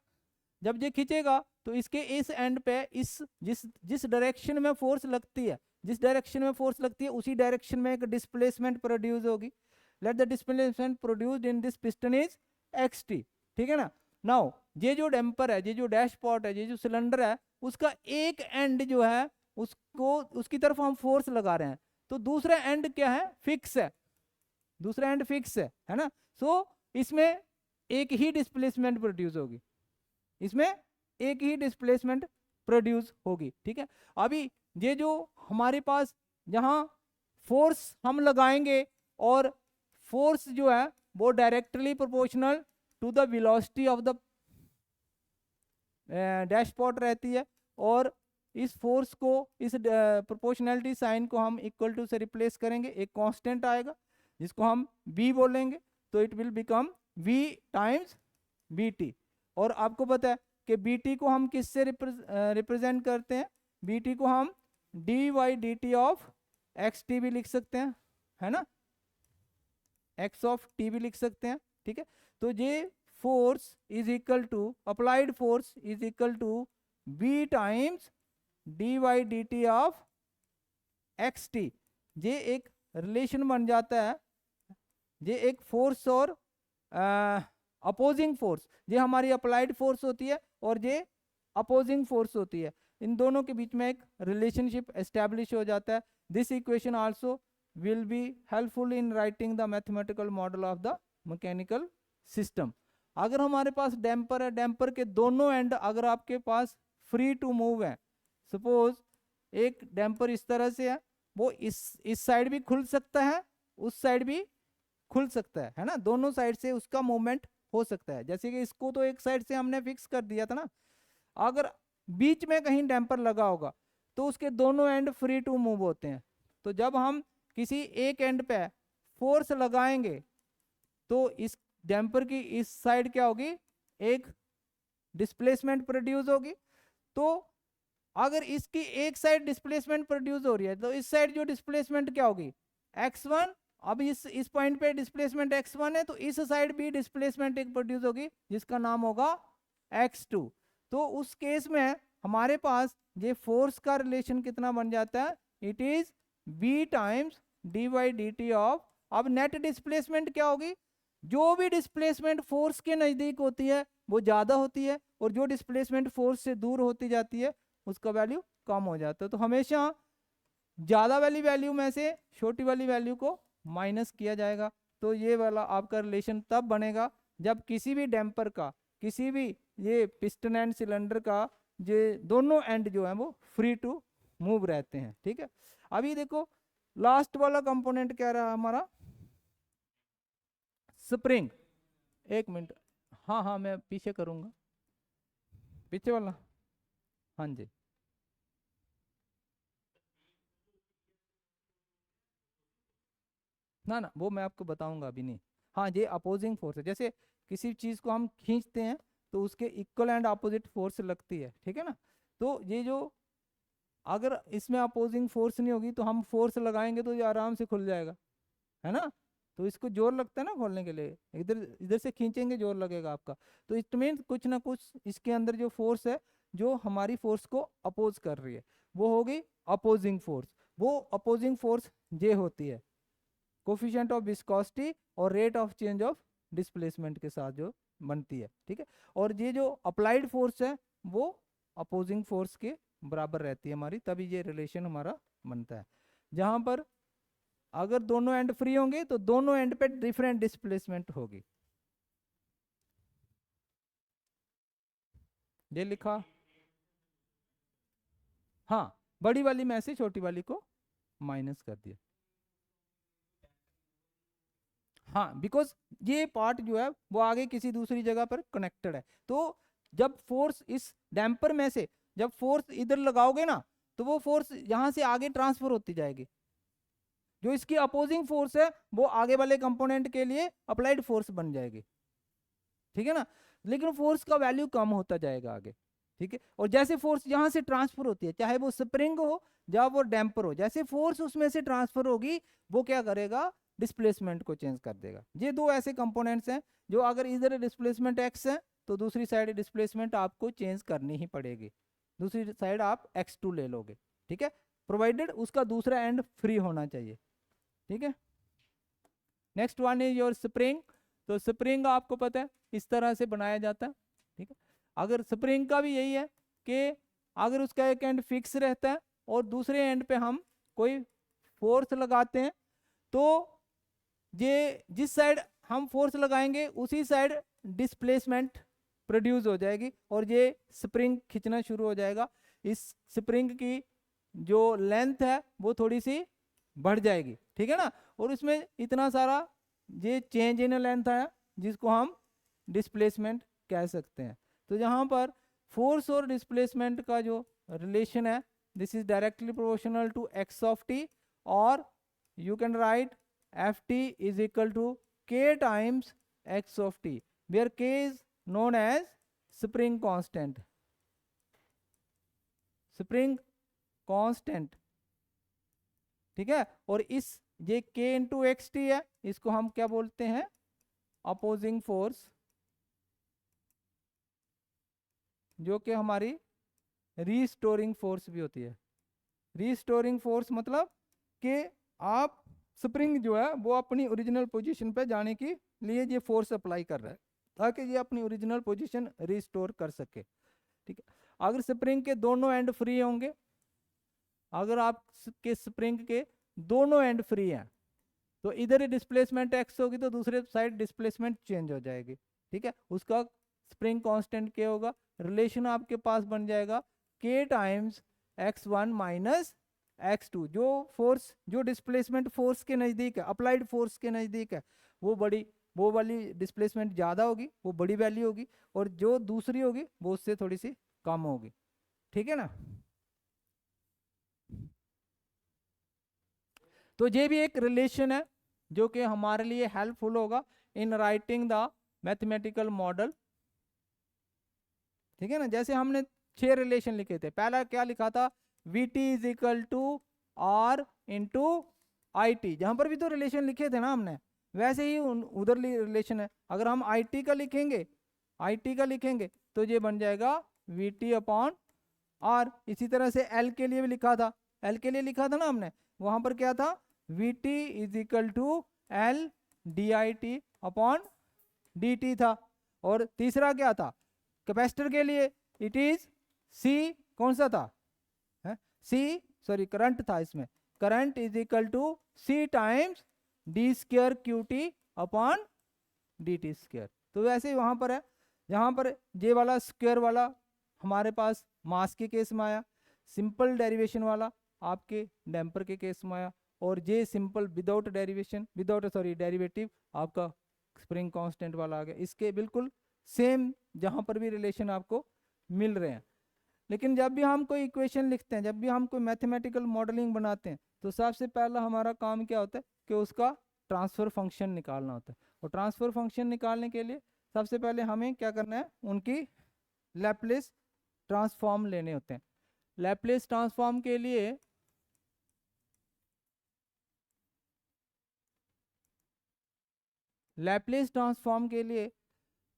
जब ये खींचेगा तो इसके इस एंड पे इस जिस डायरेक्शन में फोर्स लगती है, जिस डायरेक्शन में फोर्स लगती है उसी डायरेक्शन में एक डिस्प्लेसमेंट प्रोड्यूस होगी। Let the displacement produced in this piston is xt, ठीक है ना। नाउ ये जो डैम्पर है, ये जो डैशपॉट है, ये जो सिलेंडर है, उसका एक एंड जो है उसको उसकी तरफ हम फोर्स लगा रहे हैं, तो दूसरा एंड क्या है, फिक्स है, दूसरा एंड फिक्स है ना। सो इसमें एक ही डिस्प्लेसमेंट प्रोड्यूस होगी, इसमें एक ही डिस्प्लेसमेंट प्रोड्यूस होगी, ठीक है। अभी ये जो हमारे पास जहां फोर्स हम लगाएंगे, और फोर्स जो है वो directly proportional to the velocity of the dashpot रहती है, और इस फोर्स को, इस प्रोपोर्शनैलिटी साइन को हम इक्वल टू से रिप्लेस करेंगे, एक कांस्टेंट आएगा जिसको हम v बोलेंगे, तो it will become v times bt। और आपको पता है कि bt को हम किससे रिप्रेजेंट करते हैं, bt को हम dy/dt ऑफ xt भी लिख सकते हैं, है ना, x ऑफ t भी लिख सकते हैं, ठीक है। तो ये force is equal to, applied force is equal to v times dy/dt of xt। ये एक रिलेशन बन जाता है, ये एक फोर्स और अपोजिंग फोर्स, ये हमारी अप्लाइड फोर्स होती है और ये अपोजिंग फोर्स होती है, इन दोनों के बीच में एक रिलेशनशिप एस्टेब्लिश हो जाता है। This equation also will be helpful in writing the mathematical model of the mechanical system. अगर हमारे पास डैम्पर है, डैम्पर के दोनों एंड अगर आपके पास फ्री टू मूव है, सपोज एक डैम्पर इस तरह से है, वो इस साइड भी खुल सकता है, उस साइड भी खुल सकता है ना, दोनों साइड से उसका मूवमेंट हो सकता है। जैसे कि इसको तो एक साइड से हमने फिक्स कर दिया था ना, अगर बीच में कहीं डैम्पर लगा होगा तो उसके दोनों एंड फ्री टू मूव होते हैं, तो जब हम किसी एक एंड पे फोर्स लगाएंगे तो इस डैम्पर की इस साइड क्या होगी, एक डिस्प्लेसमेंट प्रोड्यूस होगी। तो अगर इसकी एक साइड डिस्प्लेसमेंट प्रोड्यूस हो रही है तो इस साइड जो डिस्प्लेसमेंट क्या होगी, x1। अब इस पॉइंट पे डिस्प्लेसमेंट x1 है, तो इस साइड भी डिस्प्लेसमेंट एक प्रोड्यूस होगी जिसका नाम होगा x2। तो उस केस में हमारे पास ये फोर्स का रिलेशन कितना बन जाता है, it is v times dy/dt of, अब नेट डिस्प्लेसमेंट क्या होगी, जो भी डिस्प्लेसमेंट फोर्स के नजदीक होती है वो ज्यादा होती है, और जो डिस्प्लेसमेंट फोर्स से दूर होती जाती है उसका वैल्यू कम हो जाता है। तो हमेशा ज्यादा वाली वैल्यू में से छोटी वाली वैल्यू को माइनस किया जाएगा। तो ये वाला आपका रिलेशन तब बनेगा जब किसी भी डैम्पर का, किसी भी ये पिस्टन एंड सिलेंडर का ये दोनों एंड जो है वो फ्री टू मूव रहते हैं, ठीक है। अभी देखो लास्ट वाला कंपोनेंट क्या रहा हमारा, स्प्रिंग। एक मिनट, हाँ हाँ मैं पीछे करूंगा, पीछे वाला, हाँ जी। ना ना वो मैं आपको बताऊंगा अभी नहीं, हाँ ये अपोजिंग फोर्स है, जैसे किसी चीज को हम खींचते हैं तो उसके इक्वल एंड अपोजिट फोर्स लगती है, ठीक है ना। तो ये जो अगर इसमें अपोजिंग फोर्स नहीं होगी तो हम फोर्स लगाएंगे तो ये आराम से खुल जाएगा, है ना। तो इसको जोर लगता है ना खोलने के लिए, इधर इधर से खींचेंगे जोर लगेगा आपका। तो इट मीन कुछ ना कुछ इसके अंदर जो फोर्स है जो हमारी फोर्स को अपोज कर रही है वो होगी अपोजिंग फोर्स। वो अपोजिंग फोर्स ये होती है कोफिशिएंट ऑफ विस्कोसिटी और rate of change of displacement के साथ जो बनती है, ठीक है। और ये जो अप्लाइड फोर्स है वो अपोजिंग फोर्स के बराबर रहती है हमारी, तभी ये रिलेशन हमारा बनता है। जहां पर अगर दोनों एंड फ्री होंगे तो दोनों एंड पे डिफरेंट डिस्प्लेसमेंट होगी। ये लिखा, हाँ बड़ी वाली में से छोटी वाली को माइनस कर दिया। हाँ बिकॉज ये पार्ट जो है वो आगे किसी दूसरी जगह पर कनेक्टेड है। तो जब फोर्स इस डैम्पर में से जब फोर्स इधर लगाओगे ना तो वो फोर्स यहां से आगे ट्रांसफर होती जाएगी। जो इसकी अपोजिंग फोर्स है वो आगे वाले कंपोनेंट के लिए अप्लाइड फोर्स बन जाएगी, ठीक है ना। लेकिन फोर्स का वैल्यू कम होता जाएगा आगे, ठीक है। और जैसे फोर्स यहां से ट्रांसफर होती है चाहे वो स्प्रिंग हो या वो डैम्पर हो, जैसे फोर्स उसमें से ट्रांसफर होगी वो क्या करेगा डिस्प्लेसमेंट को चेंज कर देगा। ये दो ऐसे कंपोनेंट्स हैं जो अगर इधर डिस्प्लेसमेंट एक्स है तो दूसरी साइड डिस्प्लेसमेंट आपको चेंज करनी ही पड़ेगी, दूसरी साइड आप x2 ले लोगे, ठीक है, प्रोवाइडेड उसका दूसरा एंड फ्री होना चाहिए, ठीक है। Next one is your spring. तो स्प्रिंग आपको पता है इस तरह से बनाया जाता है, ठीक है। अगर स्प्रिंग का भी यही है कि अगर उसका एक एंड फिक्स रहता है और दूसरे एंड पे हम कोई फोर्स लगाते हैं तो ये जिस साइड हम फोर्स लगाएंगे उसी साइड डिस्प्लेसमेंट प्रोड्यूस हो जाएगी और ये स्प्रिंग खींचना शुरू हो जाएगा। इस स्प्रिंग की जो लेंथ है वो थोड़ी सी बढ़ जाएगी, ठीक है ना। और इसमें इतना सारा ये चेंज इन लेंथ आया जिसको हम डिस्प्लेसमेंट कह सकते हैं। तो यहाँ पर फोर्स और डिस्प्लेसमेंट का जो रिलेशन है this is directly proportional to x of t, और you can write f t is equal to k times x of t, where k is known as spring constant, spring constant, ठीक है। और इस ये k into x T है इसको हम क्या बोलते हैं अपोजिंग फोर्स, जो कि हमारी रीस्टोरिंग फोर्स भी होती है। रीस्टोरिंग फोर्स मतलब कि आप स्प्रिंग जो है वो अपनी ओरिजिनल पोजीशन पे जाने के लिए ये फोर्स अप्लाई कर रहा है ताकि ये अपनी ओरिजिनल पोजीशन रिस्टोर कर सके, ठीक है। अगर स्प्रिंग के दोनों एंड फ्री होंगे, अगर आप के स्प्रिंग के दोनों एंड फ्री हैं तो इधर डिस्प्लेसमेंट एक्स होगी तो दूसरे साइड डिस्प्लेसमेंट चेंज हो जाएगी, ठीक है। उसका स्प्रिंग कांस्टेंट क्या होगा, रिलेशन आपके पास बन जाएगा k times x1 minus x2। जो फोर्स जो डिस्प्लेसमेंट फोर्स के नज़दीक है अप्लाइड फोर्स के नज़दीक है वो वाली डिस्प्लेसमेंट ज़्यादा होगी, वो बड़ी वैल्यू होगी, और जो दूसरी होगी वो उससे थोड़ी सी कम होगी, ठीक है ना। तो ये भी एक रिलेशन है जो कि हमारे लिए हेल्पफुल होगा in writing the mathematical model, ठीक है ना। जैसे हमने 6 रिलेशन लिखे थे, पहला क्या लिखा था V T is equal to R into I T, जहां पर भी तो रिलेशन लिखे थे ना हमने, वैसे ही उधर रिलेशन है। अगर हम आई टी का लिखेंगे तो ये बन जाएगा वी टी अपॉन आर। इसी तरह से एल के लिए भी लिखा था, एल के लिए लिखा था ना हमने, वहां पर क्या था V T is equal to L D I T upon D T था। और तीसरा क्या था कैपेसिटर के लिए इट इज सी, कौन सा था सी सॉरी करंट था, इसमें current is equal to C times D square Q T upon D T square. तो वैसे ही वहां पर है, जहां पर जे वाला स्क्वायर वाला हमारे पास मास के केस में आया, सिंपल डेरिवेशन वाला आपके डैम्पर के केस में आया, और जे सिंपल विदाउट डेरिवेटिव आपका स्प्रिंग कांस्टेंट वाला आ गया। इसके बिल्कुल सेम जहां पर भी रिलेशन आपको मिल रहे हैं। लेकिन जब भी हम कोई इक्वेशन लिखते हैं, जब भी हम कोई मैथमेटिकल मॉडलिंग बनाते हैं, तो सबसे पहला हमारा काम क्या होता है कि उसका ट्रांसफ़र फंक्शन निकालना होता है। और ट्रांसफ़र फंक्शन निकालने के लिए सबसे पहले हमें क्या करना है, उनकी लैप्लेस ट्रांसफॉर्म लेने होते हैं। लैप्लेस ट्रांसफॉर्म के लिए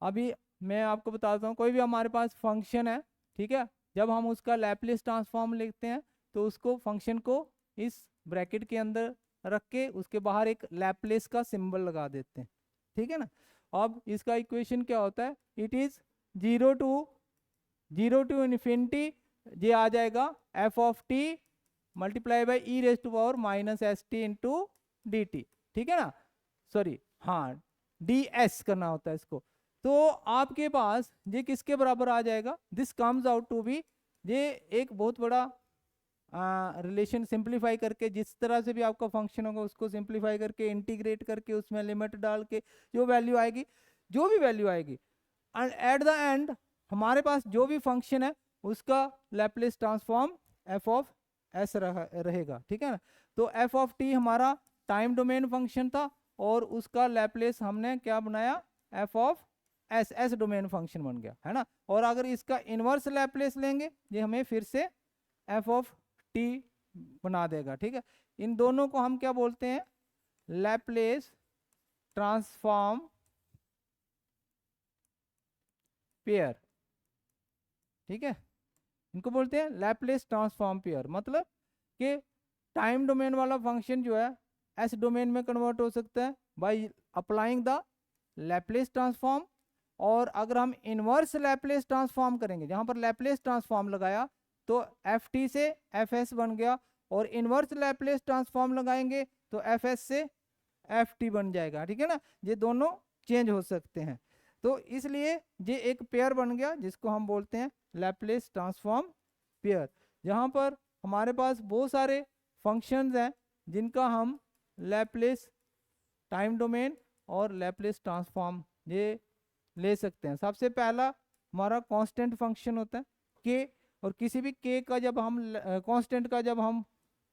अभी मैं आपको बताता हूँ, कोई भी हमारे पास फंक्शन है, ठीक है, जब हम उसका लैप्लेस ट्रांसफॉर्म लिखते हैं तो उसको फंक्शन को इस ब्रैकेट के अंदर रख के उसके बाहर एक लैप्लेस का सिंबल लगा देते हैं, ठीक है ना। अब इसका इक्वेशन क्या होता है, it is zero to infinity, ये आ जाएगा F of T multiply by E raise to power minus S T into D T, ठीक है ना, सॉरी हाँ डी एस करना होता है इसको। तो आपके पास ये किसके बराबर आ जाएगा, this comes out to be, ये एक बहुत बड़ा रिलेशन सिंप्लीफाई करके, जिस तरह से भी आपका फंक्शन होगा उसको सिंप्लीफाई करके इंटीग्रेट करके उसमें लिमिट डाल के जो वैल्यू आएगी, जो भी वैल्यू आएगी, एंड एट द एंड हमारे पास जो भी फंक्शन है उसका Laplace transform F of S रहेगा, ठीक है ना। तो एफ ऑफ टी हमारा टाइम डोमेन फंक्शन था और उसका लैप्लेस हमने क्या बनाया, F of S, S domain function बन गया, है ना। और अगर इसका इनवर्स लैप्लेस लेंगे ये हमें फिर से एफ ऑफ टी बना देगा, ठीक है। इन दोनों को हम क्या बोलते हैं, लैप्लेस ट्रांसफॉर्म पेयर, ठीक है, इनको बोलते हैं लैप्लेस ट्रांसफॉर्म पेयर। मतलब कि टाइम डोमेन वाला फंक्शन जो है एस डोमेन में कन्वर्ट हो सकता है by applying the Laplace transform, और अगर हम इनवर्स लैप्लेस ट्रांसफॉर्म करेंगे, जहां पर लैप्लेस ट्रांसफॉर्म लगाया तो एफ टी से एफ एस बन गया, और इनवर्स लैप्लेस ट्रांसफॉर्म लगाएंगे तो एफ एस से एफ टी बन जाएगा, ठीक है ना। ये दोनों चेंज हो सकते हैं, तो इसलिए ये एक पेयर बन गया जिसको हम बोलते हैं लैप्लेस ट्रांसफॉर्म पेयर, जहां पर हमारे पास बहुत सारे फंक्शंस हैं जिनका हम लैप्लेस टाइम डोमेन और लैप्लेस ट्रांसफॉर्म ये ले सकते हैं। सबसे पहला हमारा कांस्टेंट फंक्शन होता है के, और किसी भी के का जब हम कांस्टेंट का जब हम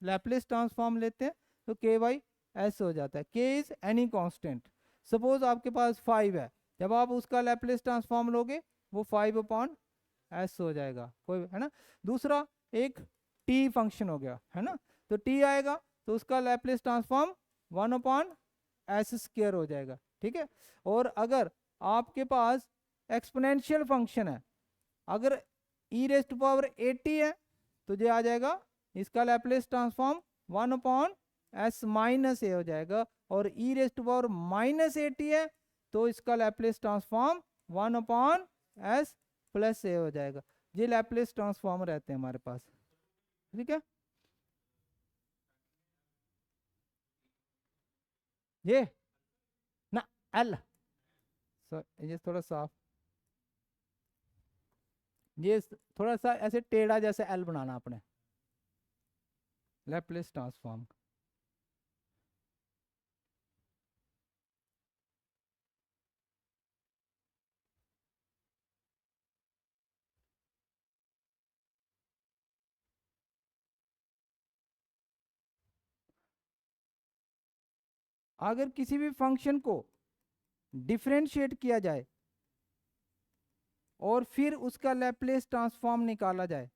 लैप्लेस ट्रांसफॉर्म लेते हैं तो के बाई एस हो जाता है। के इज एनी कांस्टेंट, सपोज आपके पास 5 है, जब आप उसका लैप्लेस ट्रांसफॉर्म लोगे वो 5 अपॉन एस हो जाएगा, कोई है ना। दूसरा एक टी फंक्शन हो गया, है ना, तो टी आएगा तो उसका Laplace transform 1 upon S square हो जाएगा, ठीक है। और अगर आपके पास एक्सपोनेंशियल फंक्शन है, अगर ई रेज टू पावर 80 है तो ये आ जाएगा इसका Laplace transform 1 upon s minus a हो जाएगा, और e raise to power minus 80 है तो इसका Laplace transform 1 upon s plus a हो जाएगा। ये लैप्लेस ट्रांसफॉर्म रहते हैं हमारे पास, ठीक है। ये ना एल, ये थोड़ा साफ, ये थोड़ा सा ऐसे टेढ़ा जैसे एल बनाना अपने लैप्लेस ट्रांसफॉर्म। अगर किसी भी फंक्शन को डिफरेंशिएट किया जाए और फिर उसका लैप्लेस ट्रांसफॉर्म निकाला जाए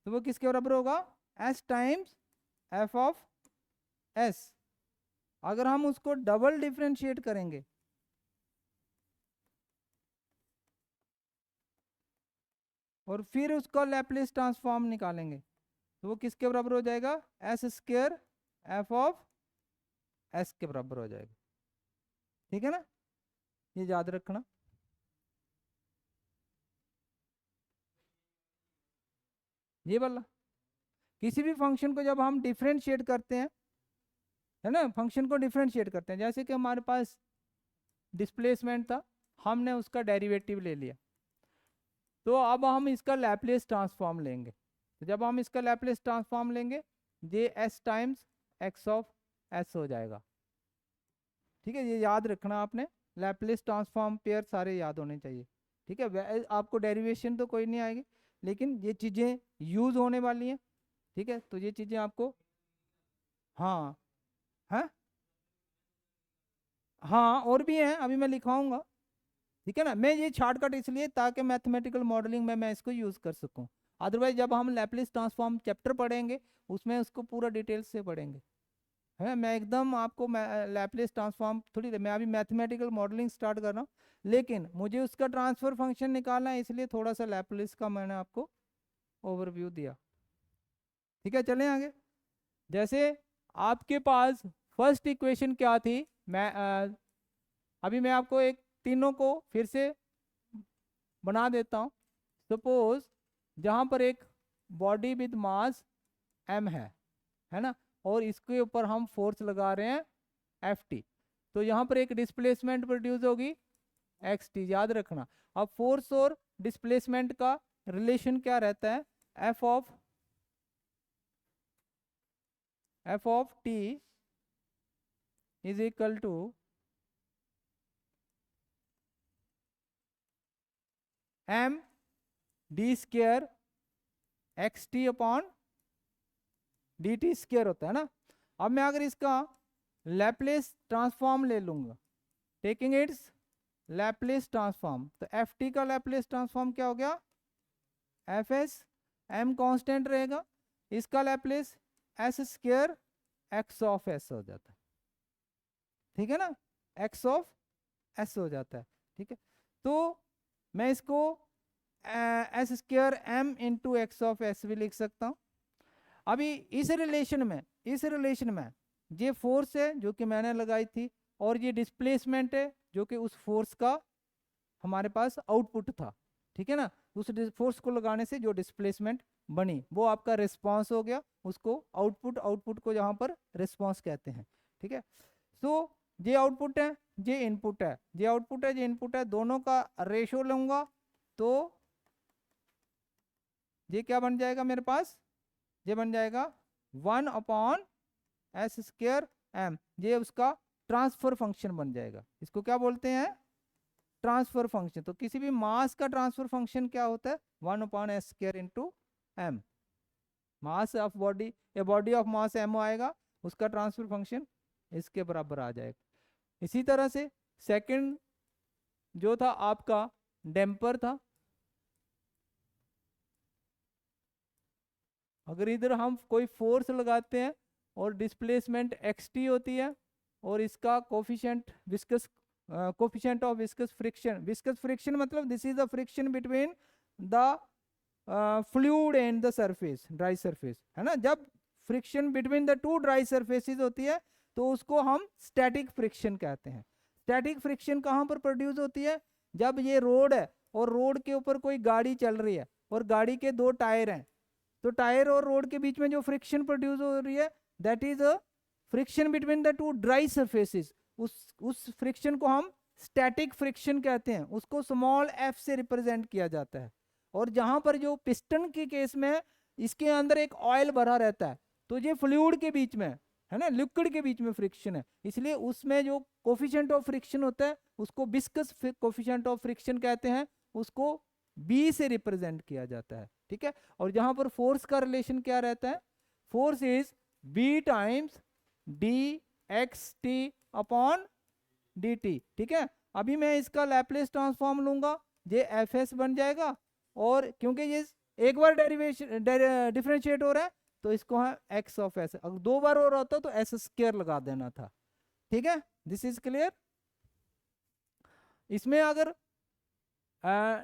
तो वो किसके बराबर होगा, S times F of S. अगर हम उसको डबल डिफरेंशिएट करेंगे और फिर उसका लैप्लेस ट्रांसफॉर्म निकालेंगे तो वो किसके बराबर हो जाएगा, S square F of S के बराबर हो जाएगा, ठीक है ना, ये याद रखना। ये वाला किसी भी फंक्शन को जब हम डिफरेंशिएट करते हैं, है ना, फंक्शन को डिफरेंशिएट करते हैं, जैसे कि हमारे पास डिस्प्लेसमेंट था, हमने उसका डेरिवेटिव ले लिया, तो अब हम इसका लैप्लेस ट्रांसफॉर्म लेंगे, तो जब हम इसका लैप्लेस ट्रांसफॉर्म लेंगे ये S times x of S हो जाएगा, ठीक है। ये याद रखना आपने, लैप्लेस ट्रांसफॉर्म पेयर सारे याद होने चाहिए, ठीक है। आपको डेरिवेशन तो कोई नहीं आएगी लेकिन ये चीज़ें यूज होने वाली हैं, ठीक है, तो ये चीज़ें आपको, हाँ है, हाँ और भी हैं, अभी मैं लिखाऊंगा, ठीक है ना। मैं ये शॉर्टकट इसलिए ताकि मैथमेटिकल मॉडलिंग में मैं इसको यूज़ कर सकूं, अदरवाइज जब हम लैप्लेस ट्रांसफॉर्म चैप्टर पढ़ेंगे उसमें उसको पूरा डिटेल से पढ़ेंगे, है। मैं एकदम आपको लैप्लेस ट्रांसफॉर्म थोड़ी मैं अभी मैथमेटिकल मॉडलिंग स्टार्ट कर रहा हूँ, लेकिन मुझे उसका ट्रांसफर फंक्शन निकालना है, इसलिए थोड़ा सा लैप्लेस का मैंने आपको ओवरव्यू दिया। ठीक है, चलें आगे। जैसे आपके पास फर्स्ट इक्वेशन क्या थी, मैं अभी मैं आपको एक तीनों को फिर से बना देता हूँ। सपोज जहाँ पर एक बॉडी विद मास m है ना, और इसके ऊपर हम फोर्स लगा रहे हैं Ft, तो यहाँ पर एक डिस्प्लेसमेंट प्रोड्यूस होगी xt, याद रखना। अब फोर्स और डिस्प्लेसमेंट का रिलेशन क्या रहता है, f of t is equal to m d square xt upon dt square होता है ना। अब मैं अगर इसका लैप्लेस ट्रांसफॉर्म ले लूंगा, टेकिंग इट्स लैप्लेस ट्रांसफॉर्म, तो ft का लैप्लेस ट्रांसफॉर्म क्या हो गया, fs, m कांस्टेंट रहेगा, इसका Laplace s square x of s हो जाता है, ठीक है ना, x ऑफ s हो जाता है, ठीक है। तो मैं इसको s square m into x of s भी लिख सकता हूँ। अभी इस रिलेशन में ये फोर्स है जो कि मैंने लगाई थी, और ये डिस्प्लेसमेंट है जो कि उस फोर्स का हमारे पास आउटपुट था, ठीक है ना। उस फोर्स को लगाने से जो डिस्प्लेसमेंट बनी वो आपका रिस्पांस हो गया, उसको आउटपुट को जहाँ पर रिस्पांस कहते हैं, ठीक है। तो ये आउटपुट है, ये इनपुट है, ये आउटपुट है, ये इनपुट है, दोनों का रेशो लूंगा तो ये क्या बन जाएगा मेरे पास, ये बन जाएगा 1/s²m, ये उसका ट्रांसफर फंक्शन बन जाएगा। इसको क्या बोलते हैं, ट्रांसफर फंक्शन। तो किसी भी मास का ट्रांसफर फंक्शन क्या होता है, 1/s² into M, mass of body या बॉडी ऑफ मास m आएगा, उसका ट्रांसफर फंक्शन इसके बराबर आ जाएगा। इसी तरह से सेकंड जो था आपका डैम्पर था, अगर इधर हम कोई फोर्स लगाते हैं और डिस्प्लेसमेंट xt होती है, और इसका coefficient viscous coefficient of viscous friction मतलब this is the friction between the fluid and the surface, dry surface, है ना। जब friction between the two dry surfaces होती है तो उसको हम स्टैटिक फ्रिक्शन कहते हैं। स्टैटिक फ्रिक्शन कहाँ पर प्रोड्यूस होती है, जब ये रोड है और रोड के ऊपर कोई गाड़ी चल रही है और गाड़ी के दो टायर हैं, तो टायर और रोड के बीच में जो फ्रिक्शन प्रोड्यूस हो रही है that is a friction between the two dry surfaces. उस फ्रिक्शन को हम स्टैटिक फ्रिक्शन कहते हैं, उसको स्मॉल f से रिप्रेजेंट किया जाता है। और जहां पर जो पिस्टन के केस में इसके अंदर एक ऑयल भरा रहता है, तो ये फ्लूइड के बीच में है ना, लिक्विड के बीच में फ्रिक्शन है, इसलिए उसमें जो कोफिशिएंट ऑफ फ्रिक्शन होता है उसको विस्कस कोफिशिएंट ऑफ फ्रिक्शन कहते हैं, उसको b से रिप्रेजेंट किया जाता है, ठीक है। और जहां पर फोर्स का रिलेशन क्या रहता है, force is b times D X T upon D T, ठीक है। अभी मैं इसका लैप्लेस ट्रांसफॉर्म लूंगा, ये एफ एस बन जाएगा, और क्योंकि ये एक बार डेरिवेशन डिफरेंशिएट हो रहा है तो इसको है एक्स ऑफ एस, अगर दो बार हो रहा होता तो एस स्क्वायर लगा देना था, ठीक है। This is clear. इसमें अगर आ,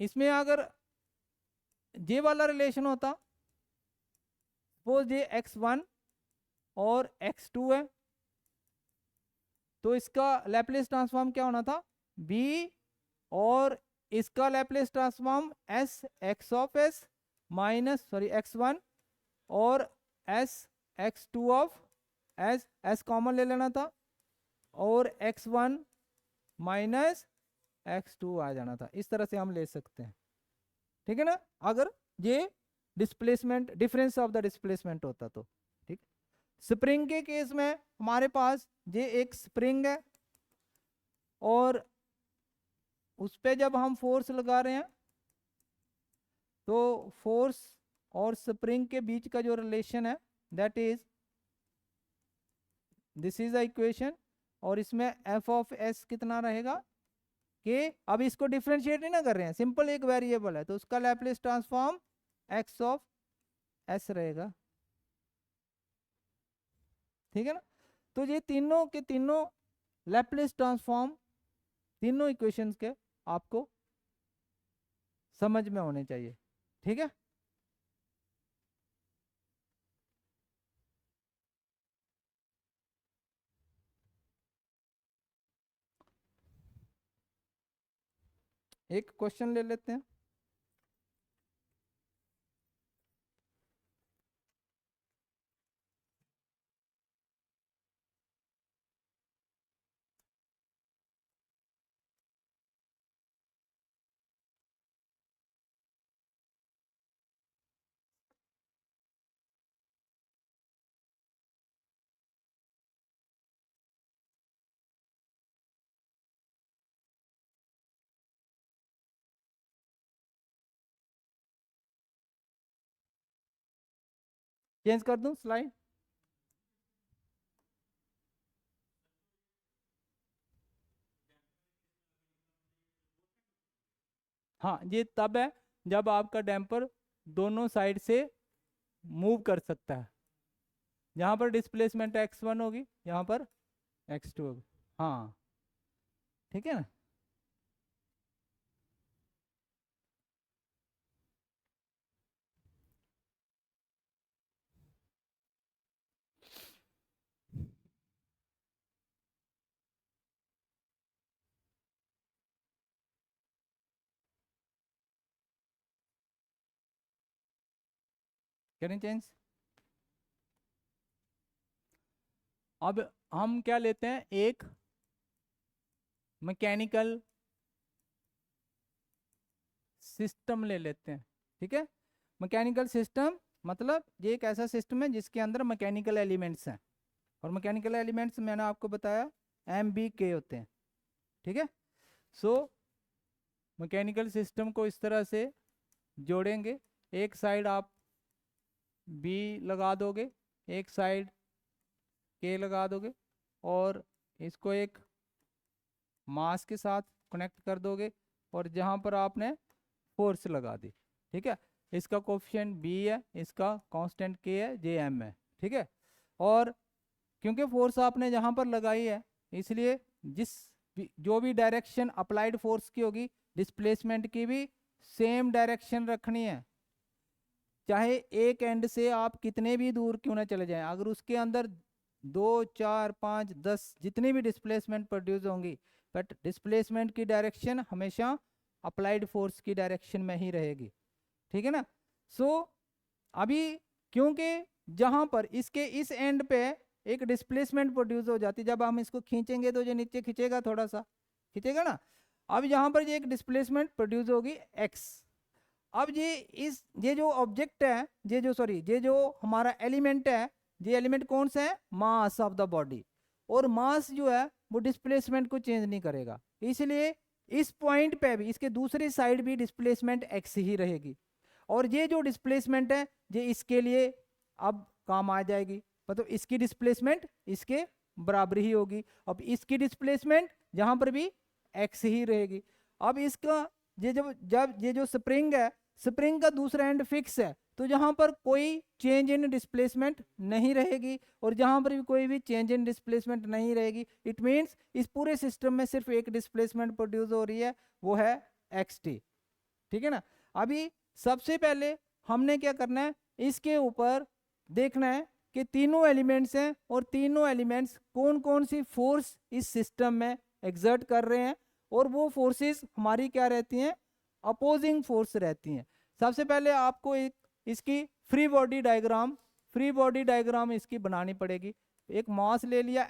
इसमें अगर ये वाला रिलेशन होता, सपोज ये x1 और x2 है, तो इसका लैप्लेस ट्रांसफॉर्म क्या होना था, b, और इसका Laplace transform s x of s minus sorry x1 और s x2 of s common ले लेना था, और x1 माइनस x2 आ जाना था। इस तरह से हम ले सकते हैं, ठीक है ना, अगर ये displacement difference of the displacement होता तो, ठीक। स्प्रिंग के केस में हमारे पास ये एक स्प्रिंग है और उस पे जब हम फोर्स लगा रहे हैं तो फोर्स और स्प्रिंग के बीच का जो रिलेशन है that is this is the equation, और इसमें एफ ऑफ एस कितना रहेगा के। अब इसको डिफ्रेंशिएट नहीं ना कर रहे हैं, सिंपल एक वेरिएबल है, तो उसका Laplace transform x of S रहेगा, ठीक है ना। तो ये तीनों के तीनों लैप्लेस ट्रांसफॉर्म तीनों इक्वेशंस के आपको समझ में होने चाहिए, ठीक है। एक क्वेश्चन ले लेते हैं। चेंज कर दूं स्लाइड? हाँ, ये तब है जब आपका डैम्पर दोनों साइड से मूव कर सकता है। यहाँ पर डिस्प्लेसमेंट x1 होगी, यहाँ पर x2 होगी। हाँ, ठीक है ना। करें चेंज। अब हम क्या लेते हैं, एक मैकेनिकल सिस्टम ले लेते हैं, ठीक है। मैकेनिकल सिस्टम मतलब ये एक ऐसा सिस्टम है जिसके अंदर मैकेनिकल एलिमेंट्स हैं, और मैकेनिकल एलिमेंट्स मैंने आपको बताया एम बी के होते हैं, ठीक है। सो मैकेनिकल सिस्टम को इस तरह से जोड़ेंगे, एक साइड आप बी लगा दोगे, एक साइड के लगा दोगे, और इसको एक मास के साथ कनेक्ट कर दोगे, और जहाँ पर आपने फोर्स लगा दी, ठीक है। इसका कोफिशिएंट बी है, इसका कांस्टेंट के है, जे एम है, ठीक है। और क्योंकि फोर्स आपने जहाँ पर लगाई है, इसलिए जो भी डायरेक्शन अप्लाइड फोर्स की होगी, डिस्प्लेसमेंट की भी सेम डायरेक्शन रखनी है। चाहे एक एंड से आप कितने भी दूर क्यों ना चले जाएं, अगर उसके अंदर 2 4 5 10 जितनी भी डिस्प्लेसमेंट प्रोड्यूस होंगी, बट डिस्प्लेसमेंट की डायरेक्शन हमेशा अप्लाइड फोर्स की डायरेक्शन में ही रहेगी, ठीक है ना। सो अभी क्योंकि जहां पर इसके इस एंड पे एक डिस्प्लेसमेंट प्रोड्यूस हो जाती है, जब हम इसको खींचेंगे तो ये नीचे खींचेगा, थोड़ा सा खींचेगा ना। अब यहाँ पर ये एक डिस्प्लेसमेंट प्रोड्यूस होगी एक्स। अब ये जो ऑब्जेक्ट है, ये जो हमारा एलिमेंट है, ये एलिमेंट कौन सा है, मास ऑफ द बॉडी। और मास जो है वो डिस्प्लेसमेंट को चेंज नहीं करेगा, इसलिए इस पॉइंट पे भी इसके दूसरी साइड भी डिस्प्लेसमेंट एक्स ही रहेगी। और ये जो डिस्प्लेसमेंट है ये इसके लिए अब काम आ जाएगी, मतलब इसकी डिस्प्लेसमेंट इसके बराबर ही होगी। अब इसकी डिस्प्लेसमेंट यहाँ पर भी एक्स ही रहेगी। अब इसका जब ये जो स्प्रिंग है, स्प्रिंग का दूसरा एंड फिक्स है, तो यहाँ पर कोई चेंज इन डिस्प्लेसमेंट नहीं रहेगी, और जहाँ पर भी कोई भी चेंज इन डिस्प्लेसमेंट नहीं रहेगी, इट मीन्स इस पूरे सिस्टम में सिर्फ एक डिस्प्लेसमेंट प्रोड्यूस हो रही है, वो है एक्स टी, ठीक है ना। अभी सबसे पहले हमने क्या करना है, इसके ऊपर देखना है कि तीनों एलिमेंट्स हैं, और तीनों एलिमेंट्स कौन कौन सी फोर्स इस सिस्टम में एग्जर्ट कर रहे हैं, और वो फोर्सेस हमारी क्या रहती हैं, अपोजिंग फोर्स रहती हैं। सबसे पहले आपको एक इसकी फ्री बॉडी डायग्राम इसकी बनानी पड़ेगी। एक मास ले लिया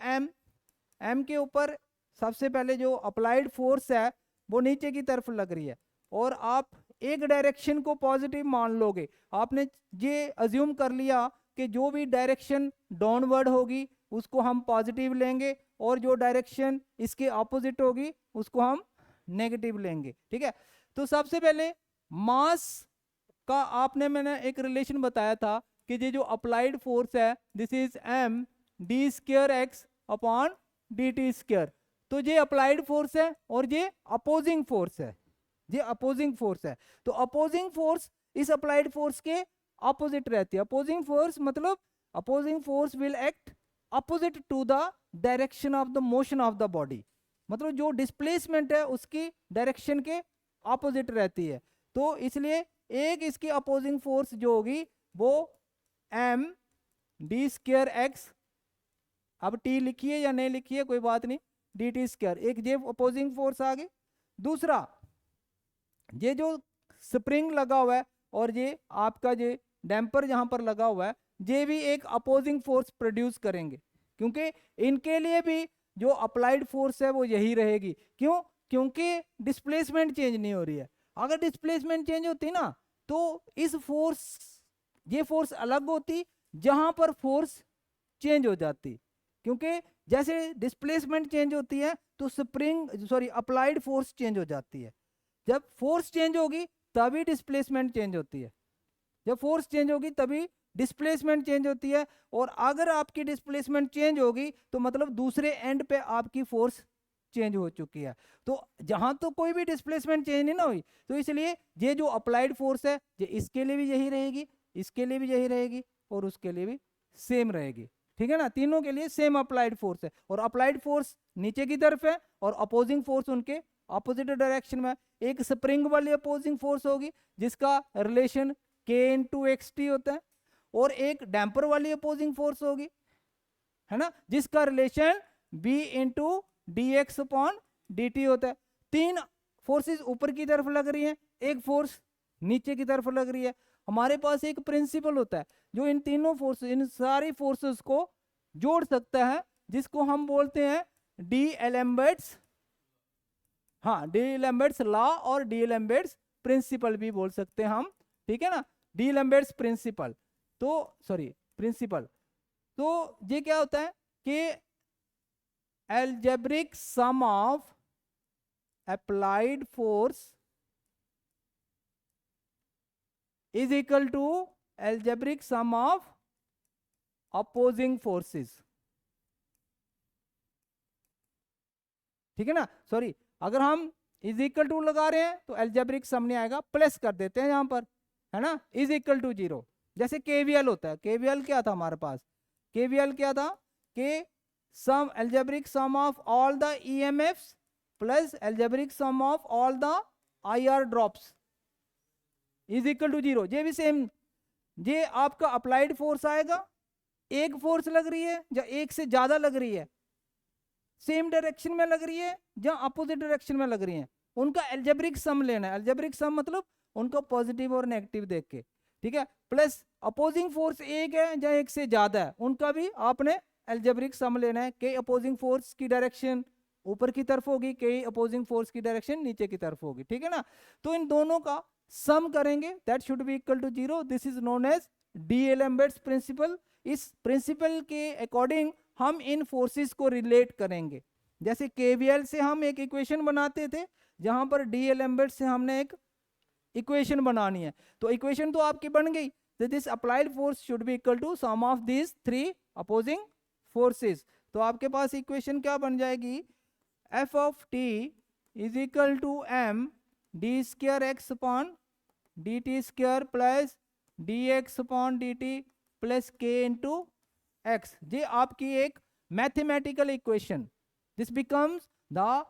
एम के ऊपर सबसे पहले जो अप्लाइड फोर्स है वो नीचे की तरफ लग रही है, और आप एक डायरेक्शन को पॉजिटिव मान लोगे। आपने ये अज्यूम कर लिया कि जो भी डायरेक्शन डाउनवर्ड होगी उसको हम पॉजिटिव लेंगे, और जो डायरेक्शन इसके ऑपोजिट होगी उसको हम नेगेटिव लेंगे, ठीक है। तो सबसे पहले मास का मैंने एक रिलेशन बताया था कि ये जो अप्लाइड फोर्स है, this is M D square X upon D T square. तो ये अप्लाइड फोर्स है और ये अपोजिंग फोर्स है, ये अपोजिंग फोर्स है। तो अपोजिंग फोर्स इस अप्लाइड फोर्स के ऑपोजिट रहती है। अपोजिंग फोर्स मतलब opposing force will act opposite to the direction of the motion of the body, मतलब जो डिस्प्लेसमेंट है उसकी डायरेक्शन के ऑपोजिट रहती है। तो इसलिए एक इसकी अपोजिंग फोर्स जो होगी वो एम डी स्क्वायर एक्स, अब टी लिखिए या नहीं लिखिए कोई बात नहीं, डी टी स्क्वायर, एक ये अपोजिंग फोर्स आ गई। दूसरा ये जो स्प्रिंग लगा हुआ है और ये आपका ये डैम्पर जहां पर लगा हुआ है, ये भी एक अपोजिंग फोर्स प्रोड्यूस करेंगे, क्योंकि इनके लिए भी जो अप्लाइड फोर्स है वो यही रहेगी। क्यों? क्योंकि डिस्प्लेसमेंट चेंज नहीं हो रही है। अगर डिस्प्लेसमेंट चेंज होती ना तो इस फोर्स, ये फोर्स अलग होती, जहां पर फोर्स चेंज हो जाती, क्योंकि जैसे डिस्प्लेसमेंट चेंज होती है तो अप्लाइड फोर्स चेंज हो जाती है। जब फोर्स चेंज होगी तभी डिस्प्लेसमेंट चेंज होती है, जब फोर्स चेंज होगी तभी डिस्प्लेसमेंट चेंज होती है। और अगर आपकी डिस्प्लेसमेंट चेंज होगी तो मतलब दूसरे एंड पे आपकी फोर्स चेंज हो चुकी है। तो जहां तो कोई भी डिस्प्लेसमेंट चेंज नहीं ना हुई, तो इसलिए ये जो अप्लाइड फोर्स है ये इसके लिए भी यही रहेगी, इसके लिए भी यही रहेगी और उसके लिए भी सेम रहेगी। ठीक है ना, तीनों के लिए सेम अप्लाइड फोर्स है। और अप्लाइड फोर्स नीचे की तरफ है और अपोजिंग फोर्स उनके अपोजिट डायरेक्शन में। एक स्प्रिंग वाली अपोजिंग फोर्स होगी जिसका relation K into x T होता है, और एक डैम्पर वाली अपोजिंग फोर्स होगी, है ना, जिसका relation B into D X upon D T होता है। तीन फोर्सेस ऊपर की तरफ लग रही हैं, एक फोर्स नीचे की तरफ लग रही है। हमारे पास एक प्रिंसिपल होता है जो इन तीनों फोर्स, इन सारी फोर्सेस को जोड़ सकता है, जिसको हम बोलते हैं डी एलेम्बर्ट्स, हाँ, डी एलेम्बर्ट्स लॉ और डी एलेम्बर्ट्स प्रिंसिपल भी बोल सकते हैं हम। ठीक है ना, डी एलेम्बर्ट्स प्रिंसिपल, तो प्रिंसिपल। तो ये क्या होता है कि algebraic sum of applied force is equal to algebraic sum of opposing forces. ठीक है ना, अगर हम इज इक्वल टू लगा रहे हैं तो एल्जेब्रिक सम नहीं आएगा, प्लस कर देते हैं यहां पर, है ना, इज इक्वल टू 0। जैसे केवीएल होता है, केवीएल क्या था हमारे पास, केवीएल क्या था कि sum algebraic sum of all the EMFs plus algebraic sum of all the IR drops is equal to 0। ये भी सेम, ये आपका अप्लाइड फोर्स आएगा, एक फोर्स लग रही है या एक से ज्यादा लग रही है, सेम डायरेक्शन में लग रही है या अपोजिट डायरेक्शन में लग रही है, उनका एल्जेब्रिक सम लेना है। एल्जेब्रिक सम मतलब उनका पॉजिटिव और नेगेटिव देख के, ठीक है। प्लस अपोजिंग फोर्स एक है या एक से ज्यादा है, उनका भी आपने एल्जेब्रिक सम लेना है। कई अपोजिंग फोर्स की डायरेक्शन ऊपर की तरफ होगी, कई अपोजिंग फोर्स की डायरेक्शन नीचे की तरफ होगी, ठीक है ना। तो इन दोनों का सम करेंगे, that should be equal to 0। This is known as d'Alembert's principle. इस प्रिंसिपल के अकॉर्डिंग हम इन फोर्सेस को रिलेट करेंगे। जैसे केवीएल से हम एक इक्वेशन बनाते थे, जहां पर डी-एलेम्बर्ट से हमने एक इक्वेशन बनानी है, तो इक्वेशन तो आपकी बन गई, this applied force should be equal to sum of this three opposing forces. तो आपके पास इक्वेशन क्या बन जाएगी, F of T is equal to M D square X upon D T square plus D X upon D T plus K into X. ये आपकी एक mathematical equation, this becomes the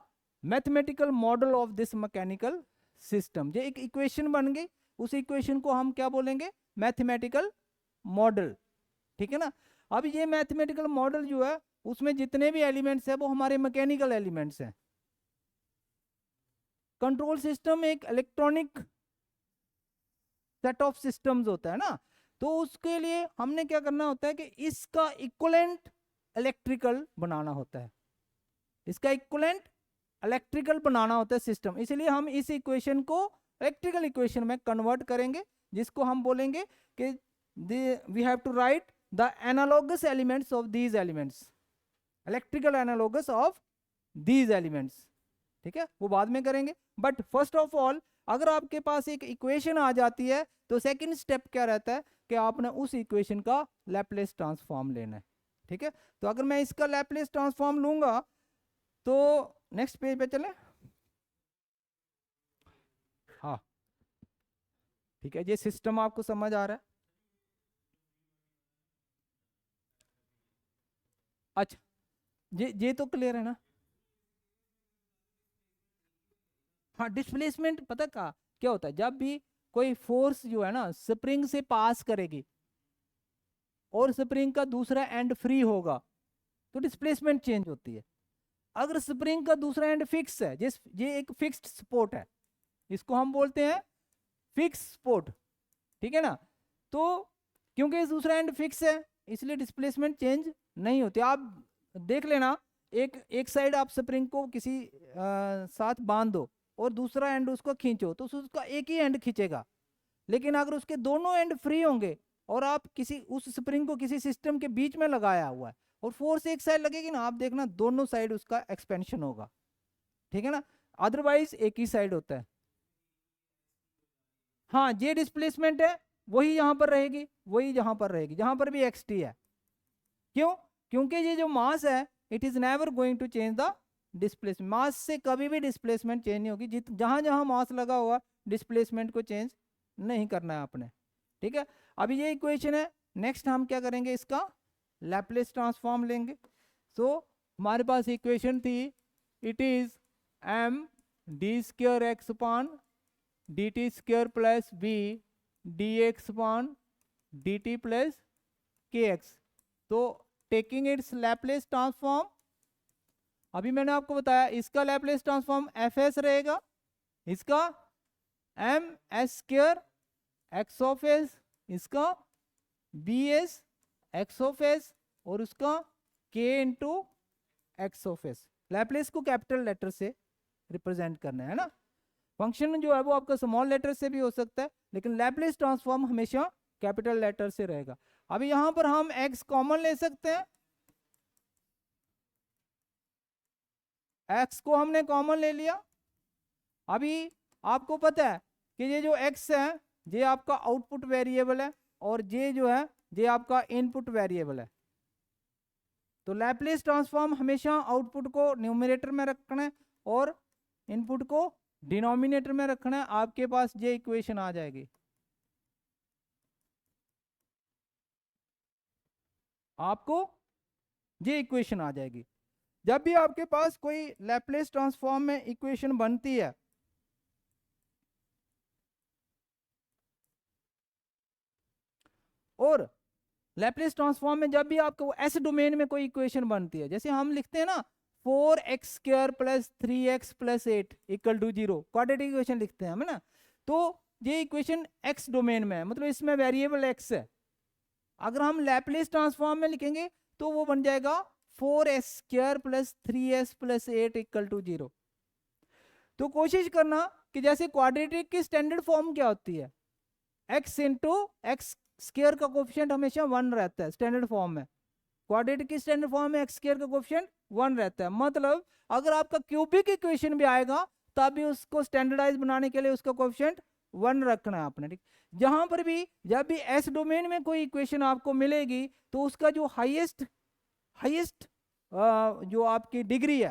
mathematical model of this mechanical system. ये एक equation बन गई, उस equation को हम क्या बोलेंगे, मैथमेटिकल मॉडल, ठीक है ना। अब ये मैथमेटिकल मॉडल जो है उसमें जितने भी एलिमेंट्स है वो हमारे मैकेनिकल एलिमेंट्स हैं। कंट्रोल सिस्टम एक इलेक्ट्रॉनिक सेट ऑफ सिस्टम्स होता है ना, तो उसके लिए हमने क्या करना होता है कि इसका इक्विवेलेंट इलेक्ट्रिकल बनाना होता है, इसका इक्विवेलेंट इलेक्ट्रिकल बनाना होता है सिस्टम। इसलिए हम इस इक्वेशन को इलेक्ट्रिकल इक्वेशन में कन्वर्ट करेंगे, जिसको हम बोलेंगे कि we have to write the analogous elements of these elements, electrical analogous of these elements, ठीक है, वो बाद में करेंगे। बट फर्स्ट ऑफ ऑल अगर आपके पास एक इक्वेशन आ जाती है तो सेकंड स्टेप क्या रहता है कि आपने उस इक्वेशन का लैप्लेस ट्रांसफॉर्म लेना है, ठीक है। तो अगर मैं इसका लैप्लेस ट्रांसफॉर्म लूंगा तो नेक्स्ट पेज पे चलें। हाँ ठीक है, ये सिस्टम आपको समझ आ रहा है? अच्छा, ये तो क्लियर है ना? हाँ, डिस्प्लेसमेंट पता क्या होता है, जब भी कोई फोर्स जो है ना स्प्रिंग से पास करेगी और स्प्रिंग का दूसरा एंड फ्री होगा तो डिस्प्लेसमेंट चेंज होती है। अगर स्प्रिंग का दूसरा एंड फिक्स है, जिस ये एक फिक्स्ड सपोर्ट है, इसको हम बोलते हैं फिक्स सपोर्ट, ठीक है ना। तो क्योंकि इस दूसरा एंड फिक्स है इसलिए डिस्प्लेसमेंट चेंज नहीं होती। आप देख लेना, एक साइड आप स्प्रिंग को किसी साथ बांध दो और दूसरा एंड उसको खींचो तो उसका एक ही एंड खींचेगा, लेकिन अगर उसके दोनों एंड फ्री होंगे और आप किसी उस स्प्रिंग को किसी सिस्टम के बीच में लगाया हुआ है और फोर्स एक साइड लगेगी ना, आप देखना दोनों साइड उसका एक्सपेंशन होगा, ठीक है ना। अदरवाइज एक ही साइड होता है। हाँ, ये डिस्प्लेसमेंट है वही यहाँ पर रहेगी, वही यहाँ पर रहेगी जहां पर भी एक्स टी है। क्यों? क्योंकि ये जो मास है it is never going to change the displacement. Mass से कभी भी डिस्प्लेसमेंट चेंज नहीं होगी, जहां जहां मास लगा हुआ डिस्प्लेसमेंट को चेंज नहीं करना है आपने, ठीक है। अभी ये इक्वेशन है, नेक्स्ट हम क्या करेंगे, इसका लैप्लेस ट्रांसफॉर्म लेंगे। सो हमारे पास इक्वेशन थी, it is M D square X upon D T square plus B D X upon D T plus K X. तो टेकिंग इट्स लैप्लेस ट्रांसफॉर्म, अभी मैंने आपको बताया इसका लैप्लेस ट्रांसफॉर्म एफ एस रहेगा, इसका M s square x of s, इसका B s x of s और उसका k into x of s. Laplace को कैपिटल लेटर से रिप्रेजेंट करना है ना। फंक्शन जो है वो आपका स्मॉल लेटर से भी हो सकता है, लेकिन लैप्लेस ट्रांसफॉर्म हमेशा कैपिटल लेटर से रहेगा। अभी यहां पर हम x कॉमन ले सकते हैं, x को हमने कॉमन ले लिया। अभी आपको पता है कि ये जो x है ये आपका आउटपुट वेरिएबल है और ये जो है ये आपका इनपुट वेरिएबल है। तो लैप्लेस ट्रांसफॉर्म हमेशा आउटपुट को न्यूमरेटर में रखना है और इनपुट को डिनोमिनेटर में रखना है। आपके पास ये इक्वेशन आ जाएगी, आपको ये इक्वेशन आ जाएगी। जब भी आपके पास कोई लैप्लेस ट्रांसफॉर्म में इक्वेशन बनती है और लैप्लेस ट्रांसफॉर्म में जब भी आपको एस डोमेन में कोई इक्वेशन बनती है, जैसे हम लिखते हैं ना 4x² plus 3x plus 8 equal to 0, quadratic equation लिखते हैं हम ना। तो ये इक्वेशन x डोमेन में है, मतलब इसमें वेरिएबल x है। अगर हम लैप्लेस ट्रांसफॉर्म में लिखेंगे तो वो बन जाएगा 4s² plus 3s plus 8 equal to 0। तो कोशिश करना कि जैसे क्वाड्रेटिक की स्टैंडर्ड फॉर्म क्या होती है, x इंटू एक्स स्क्वायर का कोफिशिएंट हमेशा 1 रहता है स्टैंडर्ड फॉर्म में। क्वाड्रेटिक की स्टैंडर्ड फॉर्म में एक्स स्क्वायर का कोफिशिएंट 1 रहता है। मतलब अगर आपका क्यूबिक इक्वेशन भी आएगा तब भी उसको स्टैंडर्डाइज बनाने के लिए उसका कोफिशिएंट 1 रखना है आपने, ठीक। जहां पर भी जब भी एस डोमेन में कोई इक्वेशन आपको मिलेगी तो उसका जो हाईएस्ट जो आपकी डिग्री है,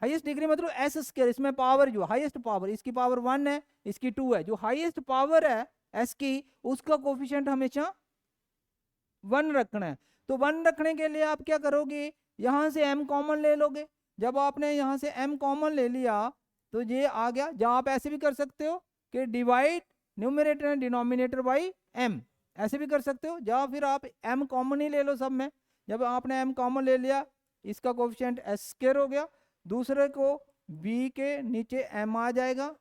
हाईएस्ट डिग्री मतलब एस स्क्वायर, इसमें पावर जो हाईएस्ट पावर, इसकी पावर 1 है, इसकी 2 है, जो हाईएस्ट पावर है एस की उसका कोफिशिएंट हमेशा 1 रखना है। तो 1 रखने के लिए आप क्या करोगे, यहां से m कॉमन ले लोगे। जब आपने यहां से m कॉमन ले लिया तो ये आ गया। जहां आप ऐसे भी कर सकते हो कि divide numerator and denominator by m, ऐसे भी कर सकते हो। या फिर आप m कॉमन ही ले लो सब में। जब आपने m कॉमन ले लिया इसका कोफिशिएंट s स्क्वायर हो गया, दूसरे को b के नीचे m आ जाएगा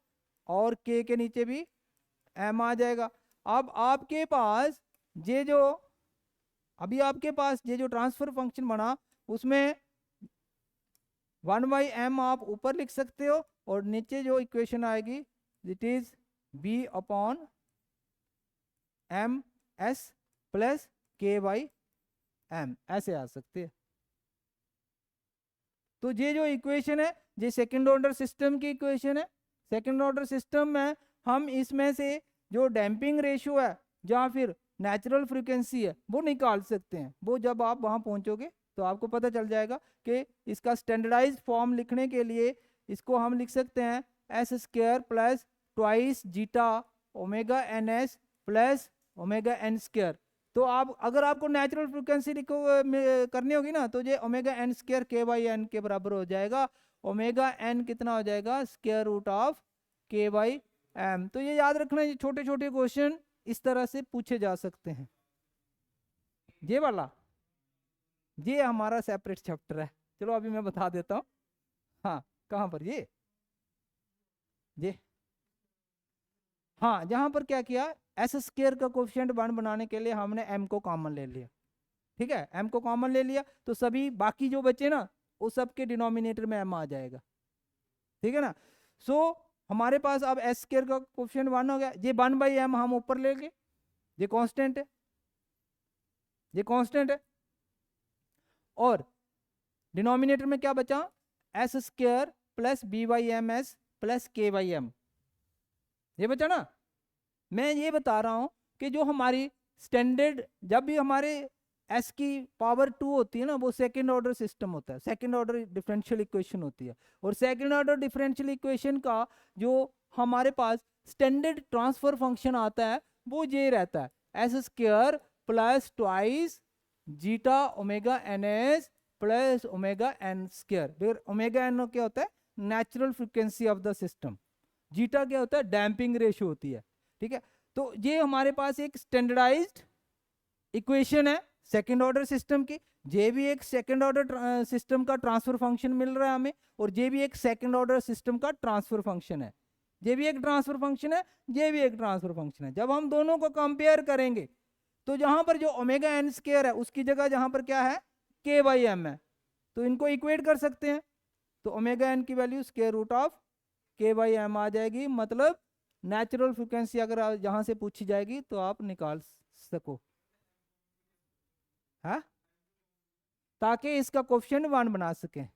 और k के नीचे भी m आ जाएगा। अब आपके पास ये जो अभी आपके पास ये जो ट्रांसफर फंक्शन बना उसमें 1/m आप ऊपर लिख सकते हो और नीचे जो इक्वेशन आएगी it is b upon m s plus k/m, ऐसे आ सकते हैं। तो ये जो इक्वेशन है ये सेकंड ऑर्डर सिस्टम की इक्वेशन है। सेकंड ऑर्डर सिस्टम में हम इसमें से जो डैम्पिंग रेशियो है या फिर नेचुरल फ्रीक्वेंसी है वो निकाल सकते हैं। वो जब आप वहाँ पहुँचोगे तो आपको पता चल जाएगा कि इसका स्टैंडर्डाइज फॉर्म लिखने के लिए इसको हम लिख सकते हैं S square plus twice zeta omega N S plus omega N square. तो आप अगर आपको नेचुरल फ्रीक्वेंसी लिखो करनी होगी ना, तो ये ओमेगा एन स्क्वायर के बाई एन के बराबर हो जाएगा। ओमेगा एन कितना हो जाएगा, स्क्वायर रूट ऑफ के बाई एम। तो ये याद रखना, ये छोटे छोटे क्वेश्चन इस तरह से पूछे जा सकते हैं। ये वाला ये हमारा सेपरेट चैप्टर है, चलो अभी मैं बता देता हूँ। हाँ कहाँ पर ये हाँ, जहां पर क्या किया, एस स्क्वायर का कोफिशिएंट 1 बनाने के लिए हमने एम को कॉमन ले लिया। ठीक है, एम को कॉमन ले लिया तो सभी बाकी जो बचे ना वो सबके डिनोमिनेटर में एम आ जाएगा। ठीक है ना। सो हमारे पास अब एस स्क्वायर का कोफिशिएंट 1 हो गया। ये 1/m हम ऊपर ले गए, ये कांस्टेंट है, ये कांस्टेंट है। और डिनोमिनेटर में क्या बचा, S square plus B by M S plus K by M, ये बचा ना। मैं ये बता रहा हूं कि जो हमारी स्टैंडर्ड, जब भी हमारे एस की पावर 2 होती है ना, वो सेकंड ऑर्डर सिस्टम होता है, सेकंड ऑर्डर डिफरेंशियल इक्वेशन होती है। और सेकंड ऑर्डर डिफरेंशियल इक्वेशन का जो हमारे पास स्टैंडर्ड ट्रांसफर फंक्शन आता है वो ये रहता है, S square plus twice zeta omega N S plus omega N square. Omega N क्या होता है, natural frequency of the system. Zeta क्या होता है, डैम्पिंग रेशियो होती है। ठीक है, तो ये हमारे पास एक स्टैंडर्डाइज्ड इक्वेशन है सेकंड ऑर्डर सिस्टम की। जे भी एक सेकंड ऑर्डर सिस्टम का ट्रांसफर फंक्शन मिल रहा है हमें, और जे भी एक सेकंड ऑर्डर सिस्टम का ट्रांसफर फंक्शन है। जे भी एक ट्रांसफर फंक्शन है, जे भी एक ट्रांसफर फंक्शन है। जब हम दोनों को कंपेयर करेंगे तो जहां पर जो ओमेगा एन स्क्वायर है उसकी जगह जहां पर क्या है, के बाई एम है, तो इनको इक्वेट कर सकते हैं। तो ओमेगा एन की वैल्यू स्क्वायर रूट ऑफ के बाई एम आ जाएगी। मतलब नेचुरल फ्रिक्वेंसी अगर जहां से पूछी जाएगी तो आप निकाल सको, है, ताकि इसका कोफिशिएंट 1 बना सकें,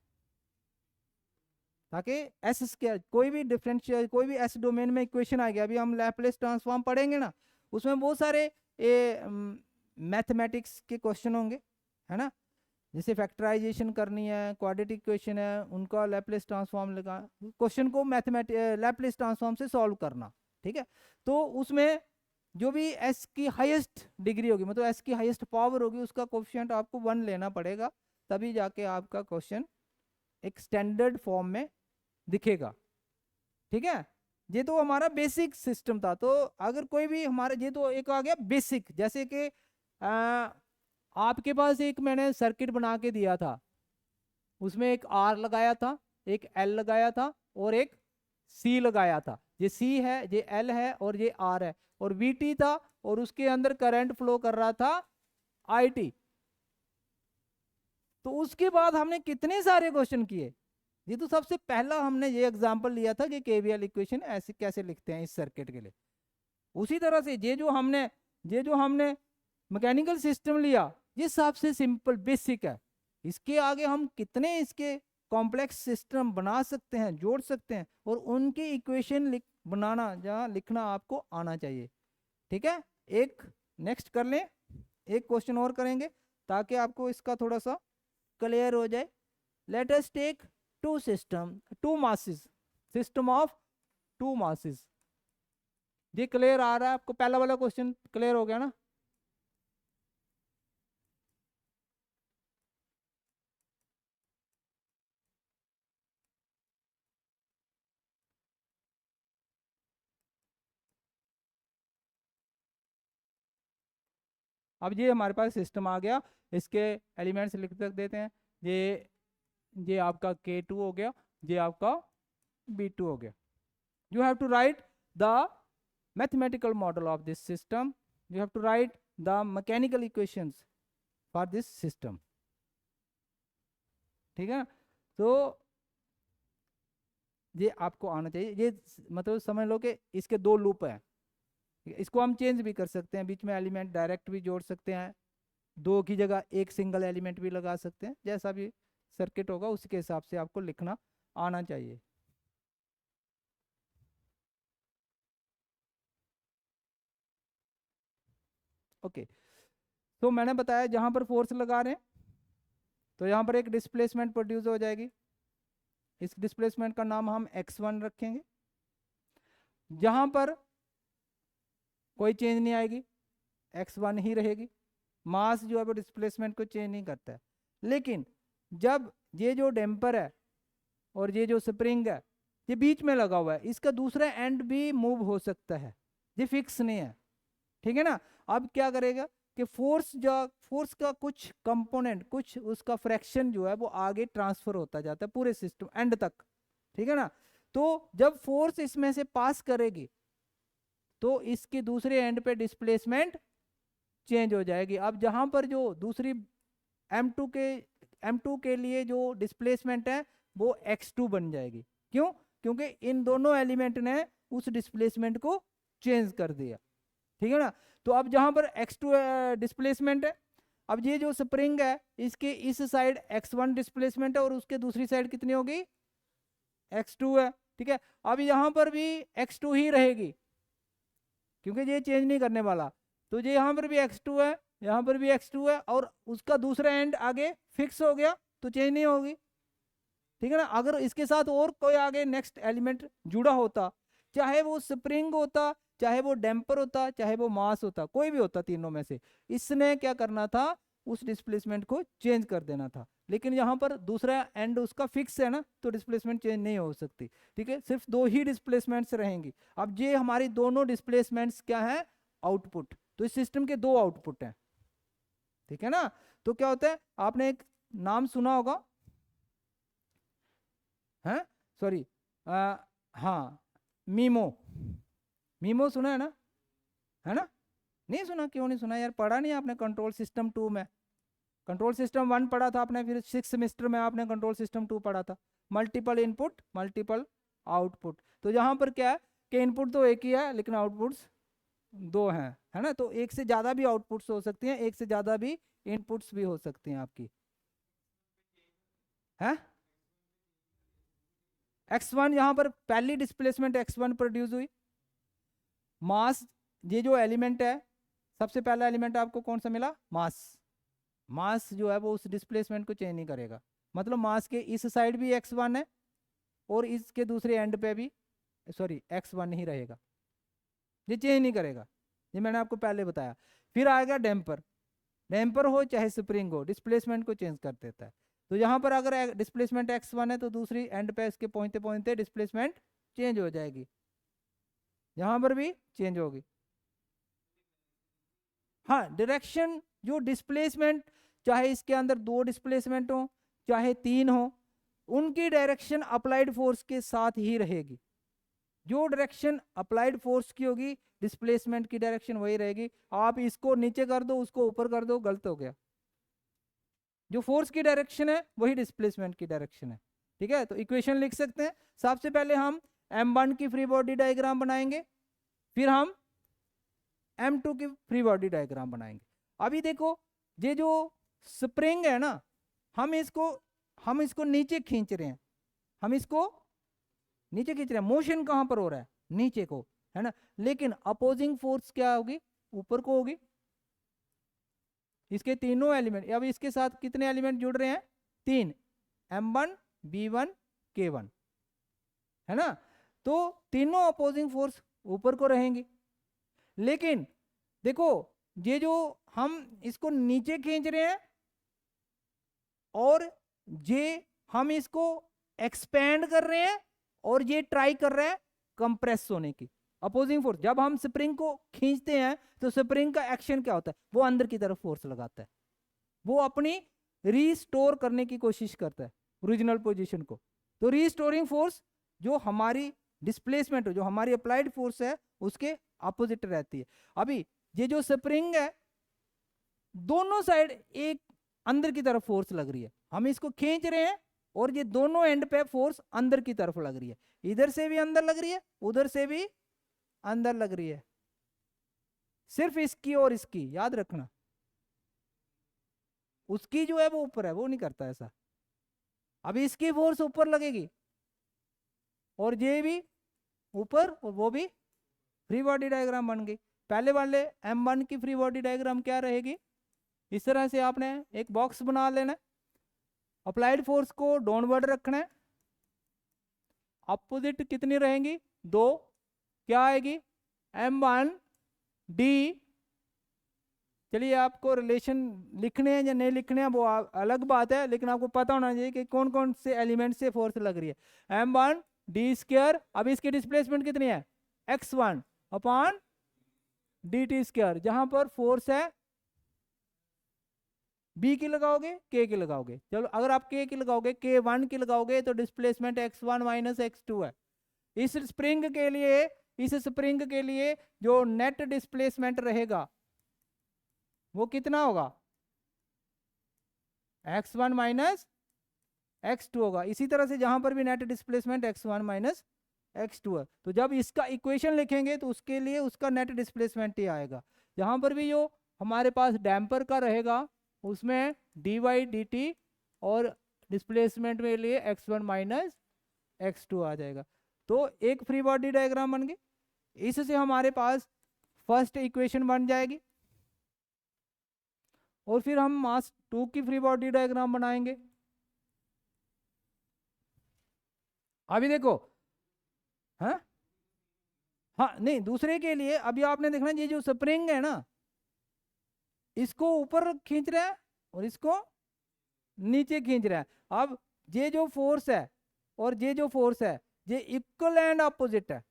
ताकि एस स्क्वायर कोई भी डिफरेंशियल कोई भी एस डोमेन में इक्वेशन आ गया। अभी हम लैप्लेस ट्रांसफॉर्म पढ़ेंगे ना, उसमें बहुत सारे मैथमेटिक्स के क्वेश्चन होंगे, है ना। जैसे फैक्टराइजेशन करनी है, क्वाड्रेटिक इक्वेशन है, उनका लैप्लेस ट्रांसफॉर्म लगा, क्वेश्चन को लैप्लेस ट्रांसफॉर्म से सॉल्व करना। ठीक है, तो उसमें जो भी एस की हाईएस्ट डिग्री होगी, मतलब एस की हाईएस्ट पावर होगी, उसका कोफिशिएंट आपको 1 लेना पड़ेगा, तभी जाके आपका क्वेश्चन एक स्टैंडर्ड फॉर्म में दिखेगा। ठीक है, ये तो हमारा बेसिक सिस्टम था। तो अगर कोई भी हमारा, ये तो एक आ गया बेसिक, जैसे कि आपके पास एक मैंने सर्किट बना के दिया था, उसमें एक आर लगाया था, एक एल लगाया था और एक सी लगाया था। ये सी है, ये एल है और ये आर है, और वी टी था, और उसके अंदर करंट फ्लो कर रहा था आई टी। तो उसके बाद हमने कितने सारे क्वेश्चन किए। ये तो सबसे पहला हमने ये एग्जांपल लिया था कि केवीएल इक्वेशन ऐसे कैसे लिखते हैं इस सर्किट के लिए। उसी तरह से ये जो हमने मैकेनिकल सिस्टम लिया, ये सबसे सिंपल बेसिक है। इसके आगे हम कितने इसके कॉम्प्लेक्स सिस्टम बना सकते हैं, जोड़ सकते हैं, और उनके इक्वेशन बनाना जहाँ लिखना आपको आना चाहिए। ठीक है, एक नेक्स्ट कर लें, एक क्वेश्चन और करेंगे ताकि आपको इसका थोड़ा सा क्लियर हो जाए। Let us take two masses, system of two masses. ये क्लियर आ रहा है आपको, पहला वाला क्वेश्चन क्लियर हो गया ना। अब ये हमारे पास सिस्टम आ गया, इसके एलिमेंट्स लिख देते हैं। ये आपका K2 हो गया, ये आपका B2 हो गया। You have to write the mathematical model of this system, you have to write the mechanical equations for this system. ठीक है, तो ये आपको आना चाहिए। ये मतलब समझ लो कि इसके 2 लूप हैं, इसको हम चेंज भी कर सकते हैं, बीच में एलिमेंट डायरेक्ट भी जोड़ सकते हैं, 2 की जगह एक सिंगल एलिमेंट भी लगा सकते हैं। जैसा भी सर्किट होगा उसके हिसाब से आपको लिखना आना चाहिए। ओके, तो मैंने बताया जहां पर फोर्स लगा रहे हैं तो यहाँ पर एक डिस्प्लेसमेंट प्रोड्यूस हो जाएगी, इस डिस्प्लेसमेंट का नाम हम x1 रखेंगे। जहां पर कोई चेंज नहीं आएगी, x1 ही रहेगी, मास जो है वो डिस्प्लेसमेंट को चेंज नहीं करता है। लेकिन जब ये जो डैम्पर है और ये जो स्प्रिंग है ये बीच में लगा हुआ है, इसका दूसरा एंड भी मूव हो सकता है, ये फिक्स नहीं है, ठीक है ना। अब क्या करेगा कि फोर्स का कुछ कंपोनेंट, कुछ उसका फ्रैक्शन जो है वो आगे ट्रांसफर होता जाता है पूरे सिस्टम एंड तक, ठीक है ना। तो जब फोर्स इसमें से पास करेगी तो इसके दूसरे एंड पे डिस्प्लेसमेंट चेंज हो जाएगी। अब जहां पर जो दूसरी M2 के लिए जो डिस्प्लेसमेंट है वो x2 बन जाएगी। क्यों? क्योंकि इन दोनों एलिमेंट ने उस डिस्प्लेसमेंट को चेंज कर दिया, ठीक है ना। तो अब जहां पर x2 डिस्प्लेसमेंट है, अब ये जो स्प्रिंग है इसके इस साइड x1 डिस्प्लेसमेंट है और उसके दूसरी साइड कितनी होगी, x2 है, ठीक है। अब यहां पर भी x2 ही रहेगी क्योंकि ये चेंज नहीं करने वाला, तो ये यहाँ पर भी x2 है, यहाँ पर भी x2 है और उसका दूसरा एंड आगे फिक्स हो गया तो चेंज नहीं होगी, ठीक है ना। अगर इसके साथ और कोई आगे नेक्स्ट एलिमेंट जुड़ा होता, चाहे वो स्प्रिंग होता, चाहे वो डैम्पर होता, चाहे वो मास होता, कोई भी होता तीनों में से, इसने क्या करना था, उस डिस्प्लेसमेंट को चेंज कर देना था। लेकिन यहाँ पर दूसरा एंड उसका फिक्स है ना, तो डिस्प्लेसमेंट चेंज नहीं हो सकती, ठीक है। सिर्फ दो ही डिस्प्लेसमेंट्स रहेंगी। अब ये हमारी दोनों डिस्प्लेसमेंट्स क्या है, आउटपुट। तो इस सिस्टम के दो आउटपुट हैं, ठीक है ना। तो क्या होता है, आपने एक नाम सुना होगा, है सॉरी, हाँ, मीमो, मीमो सुना है ना। नहीं सुना? क्यों नहीं सुना यार, पढ़ा नहीं आपने कंट्रोल सिस्टम 2 में? कंट्रोल सिस्टम 1 पढ़ा था आपने, फिर 6 सेमेस्टर में आपने कंट्रोल सिस्टम 2 पढ़ा था, मल्टीपल इनपुट मल्टीपल आउटपुट। तो यहाँ पर क्या है कि इनपुट तो एक ही है लेकिन आउटपुट्स दो हैं, है ना। तो एक से ज़्यादा भी आउटपुट्स हो सकती हैं, एक से ज़्यादा भी इनपुट्स भी हो सकती हैं आपकी, है। x1 यहाँ पर पहली डिस्प्लेसमेंट x1 प्रोड्यूस हुई। मास, ये जो एलिमेंट है, सबसे पहला एलिमेंट आपको कौन सा मिला, मास। मास जो है वो उस डिस्प्लेसमेंट को चेंज नहीं करेगा, मतलब मास के इस साइड भी x1 है और इसके दूसरे एंड पे भी सॉरी x1 ही रहेगा, ये चेंज नहीं करेगा, ये मैंने आपको पहले बताया। फिर आएगा डैम्पर, डैम्पर हो चाहे स्प्रिंग हो, डिस्प्लेसमेंट को चेंज कर देता है। तो यहाँ पर अगर डिस्प्लेसमेंट x1 है तो दूसरी एंड पे इसके पहुंचते पहुंचते डिस्प्लेसमेंट चेंज हो जाएगी, यहाँ पर भी चेंज होगी। हाँ, डायरेक्शन जो डिस्प्लेसमेंट, चाहे इसके अंदर दो डिस्प्लेसमेंट हो चाहे तीन हो, उनकी डायरेक्शन अप्लाइड फोर्स के साथ ही रहेगी। जो डायरेक्शन अप्लाइड फोर्स की होगी डिस्प्लेसमेंट की डायरेक्शन वही रहेगी। आप इसको नीचे कर दो उसको ऊपर कर दो, गलत हो गया। जो फोर्स की डायरेक्शन है वही डिस्प्लेसमेंट की डायरेक्शन है, ठीक है। तो इक्वेशन लिख सकते हैं। सबसे पहले हम M1 की फ्री बॉडी डायग्राम बनाएंगे, फिर हम M2 की फ्री बॉडी डायग्राम बनाएंगे। अभी देखो, ये जो स्प्रिंग है ना, हम इसको नीचे खींच रहे हैं, हम इसको नीचे खींच रहे हैं, मोशन कहां पर हो रहा है, नीचे को, है ना। लेकिन अपोजिंग फोर्स क्या होगी, ऊपर को होगी। इसके तीनों एलिमेंट, अब इसके साथ कितने एलिमेंट जुड़ रहे हैं, तीन, M1 B1 K1, है ना। तो तीनों अपोजिंग फोर्स ऊपर को रहेंगी। लेकिन देखो, ये जो हम इसको नीचे खींच रहे हैं और ये हम इसको एक्सपेंड कर रहे हैं और ये ट्राई कर रहा है कंप्रेस होने की। अपोजिंग फोर्स, जब हम स्प्रिंग को खींचते हैं तो स्प्रिंग का एक्शन क्या होता है, वो अंदर की तरफ फोर्स लगाता है, वो अपनी रीस्टोर करने की कोशिश करता है ओरिजिनल पोजीशन को। तो रीस्टोरिंग फोर्स जो हमारी डिस्प्लेसमेंट हो, जो हमारी अप्लाइड फोर्स है, उसके अपोजिट रहती है। अभी ये जो स्प्रिंग है, दोनों साइड एक अंदर की तरफ फोर्स लग रही है, हम इसको खींच रहे हैं और ये दोनों एंड पे फोर्स अंदर की तरफ लग रही है, इधर से भी अंदर लग रही है उधर से भी अंदर लग रही है, सिर्फ इसकी और इसकी याद रखना, उसकी जो है वो ऊपर है, वो नहीं करता ऐसा। अभी इसकी फोर्स ऊपर लगेगी और ये भी ऊपर और वो भी, फ्री बॉडी डायग्राम बन गई। पहले वाले M1 की फ्री बॉडी डायग्राम क्या रहेगी, इस तरह से आपने एक बॉक्स बना लेना है, अप्लाइड फोर्स को डाउनवर्ड रखना है, अपोजिट कितनी रहेंगी 2, क्या आएगी M1 D। चलिए आपको रिलेशन लिखने हैं या नहीं लिखने हैं वो अलग बात है, लेकिन आपको पता होना चाहिए कि कौन कौन से एलिमेंट से फोर्स लग रही है। M1 D², अब इसकी डिस्प्लेसमेंट कितनी है x1 अपॉन dt², जहां पर फोर्स है B की लगाओगे K की लगाओगे, चलो अगर आप K की लगाओगे K1 की लगाओगे तो डिस्प्लेसमेंट x1 माइनस x2 है। इस स्प्रिंग के लिए जो नेट डिस्प्लेसमेंट रहेगा वो कितना होगा x1 माइनस x2 होगा। इसी तरह से जहां पर भी net displacement x1 minus x2 है, तो जब इसका इक्वेशन लिखेंगे तो उसके लिए उसका नेट डिस्प्लेसमेंट ही आएगा। जहां पर भी जो हमारे पास डैम्पर का रहेगा उसमें dy dt और डिस्प्लेसमेंट के लिए x1 माइनस x2 आ जाएगा। तो एक फ्री बॉडी डायग्राम बन गई, इससे हमारे पास फर्स्ट इक्वेशन बन जाएगी और फिर हम मास 2 की फ्री बॉडी डायग्राम बनाएंगे। अभी देखो हाँ नहीं, दूसरे के लिए अभी आपने देखना ये जो स्प्रिंग है ना इसको ऊपर खींच रहा है और इसको नीचे खींच रहा है। अब ये जो फोर्स है और ये जो फोर्स है ये इक्वल एंड अपोजिट है,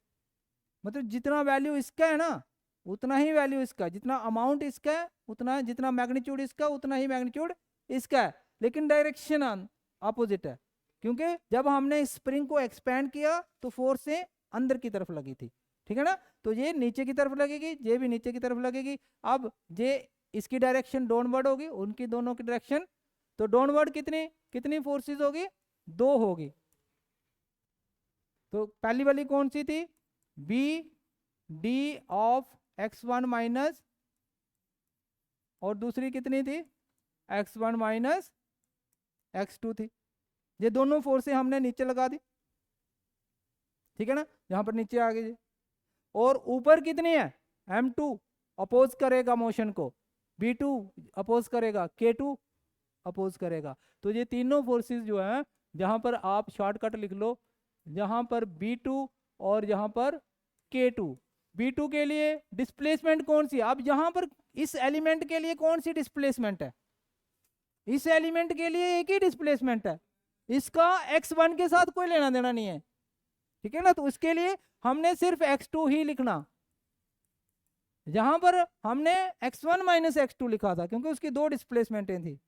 मतलब जितना वैल्यू इसका है ना उतना ही वैल्यू इसका, जितना अमाउंट इसका है उतना, जितना मैग्नीट्यूड इसका उतना ही मैग्नीट्यूड इसका है, लेकिन डायरेक्शन अपोजिट है, क्योंकि जब हमने स्प्रिंग को एक्सपेंड किया तो फोर्स से अंदर की तरफ लगी थी, ठीक है ना, तो ये नीचे की तरफ लगेगी, ये भी नीचे की तरफ लगेगी। अब ये इसकी डायरेक्शन डाउनवर्ड होगी, उनकी दोनों की डायरेक्शन, तो डाउनवर्ड कितनी कितनी फोर्सेस होगी 2 होगी। तो पहली वाली कौन सी थी B D of x1 minus, और दूसरी कितनी थी x1 माइनस x2 थी। ये दोनों फोर्सें हमने नीचे लगा दी, ठीक है ना, यहां पर नीचे आ गई। और ऊपर कितनी है m2 अपोज करेगा मोशन को, b2 अपोज करेगा, k2 अपोज करेगा। तो ये तीनों फोर्सेस जो है, जहां पर आप शॉर्टकट लिख लो, जहां पर b2 और यहां पर k2। b2 के लिए डिस्प्लेसमेंट कौन सी, अब यहां पर इस एलिमेंट के लिए कौन सी डिस्प्लेसमेंट है, इस एलिमेंट के लिए एक ही डिस्प्लेसमेंट है, इसका x1 के साथ कोई लेना देना नहीं है, ठीक है ना। तो उसके लिए हमने सिर्फ x2 ही लिखना, जहां पर हमने x1 माइनस x2 लिखा था क्योंकि उसकी 2 डिस्प्लेसमेंटें थी,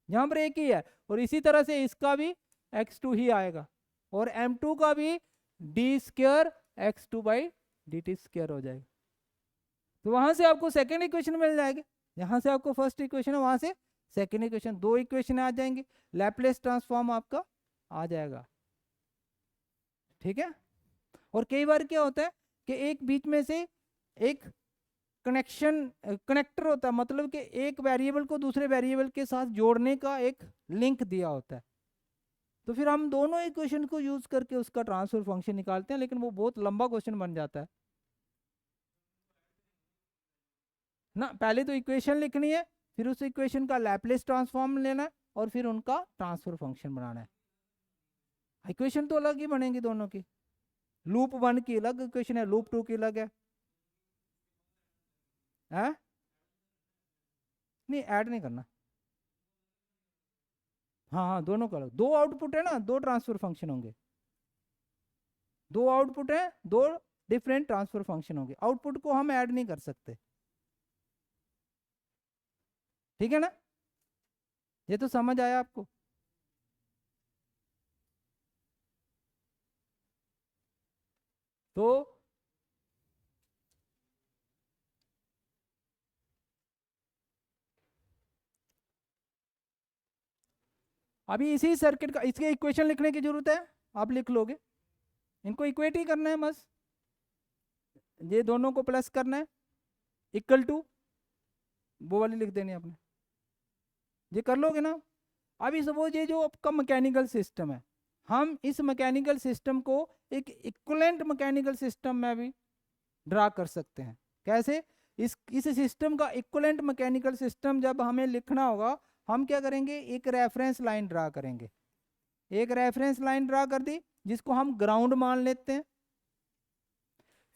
यहां पर एक ही है। और इसी तरह से इसका भी x2 ही आएगा और m2 का भी d² x2 बाई dt² हो जाएगा। तो वहां से आपको सेकेंड इक्वेशन मिल जाएगी, यहां से आपको फर्स्ट इक्वेशन है, वहां से सेकेंड इक्वेशन, 2 इक्वेशन आ जाएंगे, लैपलेस ट्रांसफॉर्म आपका आ जाएगा, ठीक है। और कई बार क्या होता है कि एक बीच में से एक कनेक्टर होता है, मतलब कि एक वेरिएबल को दूसरे वेरिएबल के साथ जोड़ने का एक लिंक दिया होता है, तो फिर हम दोनों इक्वेशन को यूज करके उसका ट्रांसफर फंक्शन निकालते हैं, लेकिन वो बहुत लंबा क्वेश्चन बन जाता है ना। पहले तो इक्वेशन लिखनी है, फिर उस इक्वेशन का लैपलेस ट्रांसफॉर्म लेना है और फिर उनका ट्रांसफर फंक्शन बनाना है। इक्वेशन तो अलग ही बनेंगी दोनों की, लूप 1 की अलग इक्वेशन है, लूप 2 की अलग है, नहीं ऐड नहीं करना, हाँ दोनों का अलग, 2 आउटपुट है ना, 2 ट्रांसफर फंक्शन होंगे, 2 आउटपुट है, 2 डिफरेंट ट्रांसफर फंक्शन होंगे, आउटपुट को हम ऐड नहीं कर सकते, ठीक है ना। ये तो समझ आया आपको। तो अभी इसी सर्किट का, इसके इक्वेशन लिखने की जरूरत है, आप लिख लोगे, इनको इक्वेट ही करना है बस, ये दोनों को प्लस करना है, इक्वल टू वो वाली लिख देनी है आपने, ये कर लोगे ना। अभी सपोज ये जो आपका मैकेनिकल सिस्टम है, हम इस मैकेनिकल सिस्टम को एक इक्विवेलेंट मैकेनिकल सिस्टम में भी ड्रा कर सकते हैं। कैसे इस सिस्टम का इक्विवेलेंट मैकेनिकल सिस्टम जब हमें लिखना होगा, हम क्या करेंगे, एक रेफरेंस लाइन ड्रा करेंगे। एक रेफरेंस लाइन ड्रा कर दी जिसको हम ग्राउंड मान लेते हैं।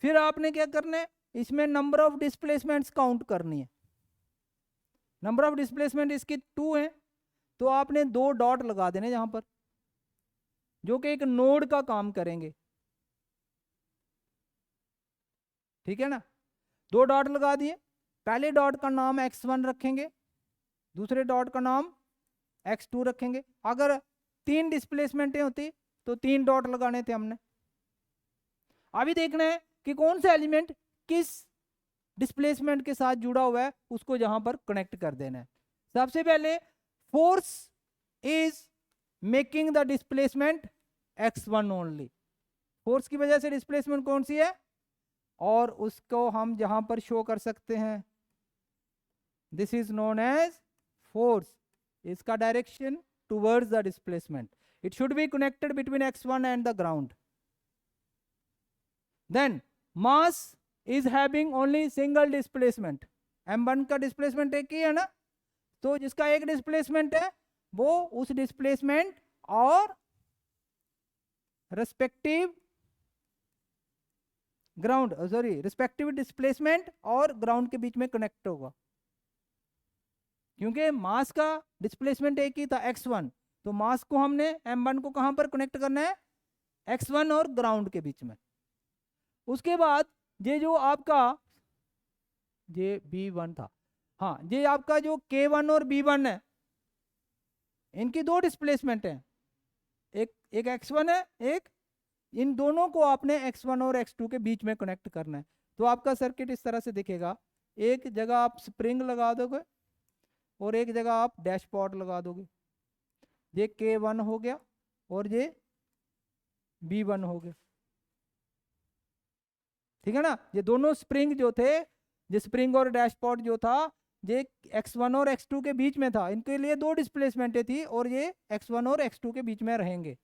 फिर आपने क्या करना है, इसमें नंबर ऑफ डिस्प्लेसमेंट्स काउंट करनी है। नंबर ऑफ डिस्प्लेसमेंट इसकी 2 है, तो आपने 2 डॉट लगा देने यहां पर, जो कि एक नोड का काम करेंगे। ठीक है ना, 2 डॉट लगा दिए। पहले डॉट का नाम x1 रखेंगे, दूसरे डॉट का नाम x2 रखेंगे। अगर 3 डिस्प्लेसमेंटें होती तो 3 डॉट लगाने थे हमने। अभी देखना है कि कौन सा एलिमेंट किस डिस्प्लेसमेंट के साथ जुड़ा हुआ है, उसको यहां पर कनेक्ट कर देना है। सबसे पहले force is making the displacement x1 only. Force की वजह से डिस्प्लेसमेंट कौन सी है, और उसको हम जहां पर शो कर सकते हैं, this is known as force. इसका direction towards the displacement, it should be connected between x1 and the ground. Then mass is having only single displacement, m1 का डिस्प्लेसमेंट एक ही है ना, तो जिसका एक डिस्प्लेसमेंट है वो उस डिस्प्लेसमेंट और respective ground, sorry respective displacement और ग्राउंड के बीच में कनेक्ट होगा। क्योंकि मास का डिस्प्लेसमेंट एक ही था x1, तो मास को हमने m1 को कहां पर कनेक्ट करना है, x1 और ग्राउंड के बीच में। उसके बाद ये जो आपका ये b1 था, हाँ ये आपका जो k1 और b1 है, इनकी 2 डिस्प्लेसमेंट है, एक x1 है, एक, इन दोनों को आपने x1 और x2 के बीच में कनेक्ट करना है। तो आपका सर्किट इस तरह से दिखेगा, एक जगह आप स्प्रिंग लगा दोगे और एक जगह आप डैशपॉट लगा दोगे। ये k1 हो गया और ये b1 हो गया। ठीक है ना, ये दोनों स्प्रिंग जो थे, ये स्प्रिंग और डैशपॉट जो था, ये x1 और x2 के बीच में था। इनके लिए 2 डिस्प्लेसमेंटें थी और ये x1 और x2 के बीच में रहेंगे।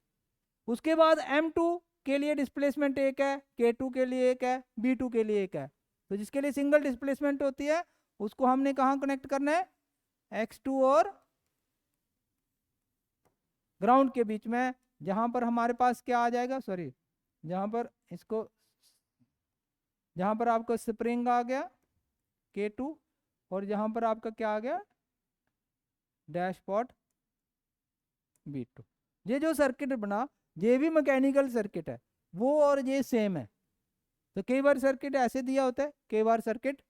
उसके बाद m2 के लिए डिस्प्लेसमेंट एक है, k2 के लिए एक है, b2 के लिए एक है। तो जिसके लिए सिंगल डिस्प्लेसमेंट होती है उसको हमने कहाँ कनेक्ट करना है, x2 और ग्राउंड के बीच में। जहां पर हमारे पास क्या आ जाएगा, सॉरी, जहां पर इसको, जहां पर आपका स्प्रिंग आ गया k2 और जहां पर आपका क्या आ गया, डैशपॉट b2। ये जो सर्किट बना ये भी मैकेनिकल सर्किट है, वो और ये सेम है। तो कई बार सर्किट ऐसे दिया होता है, कई बार सर्किट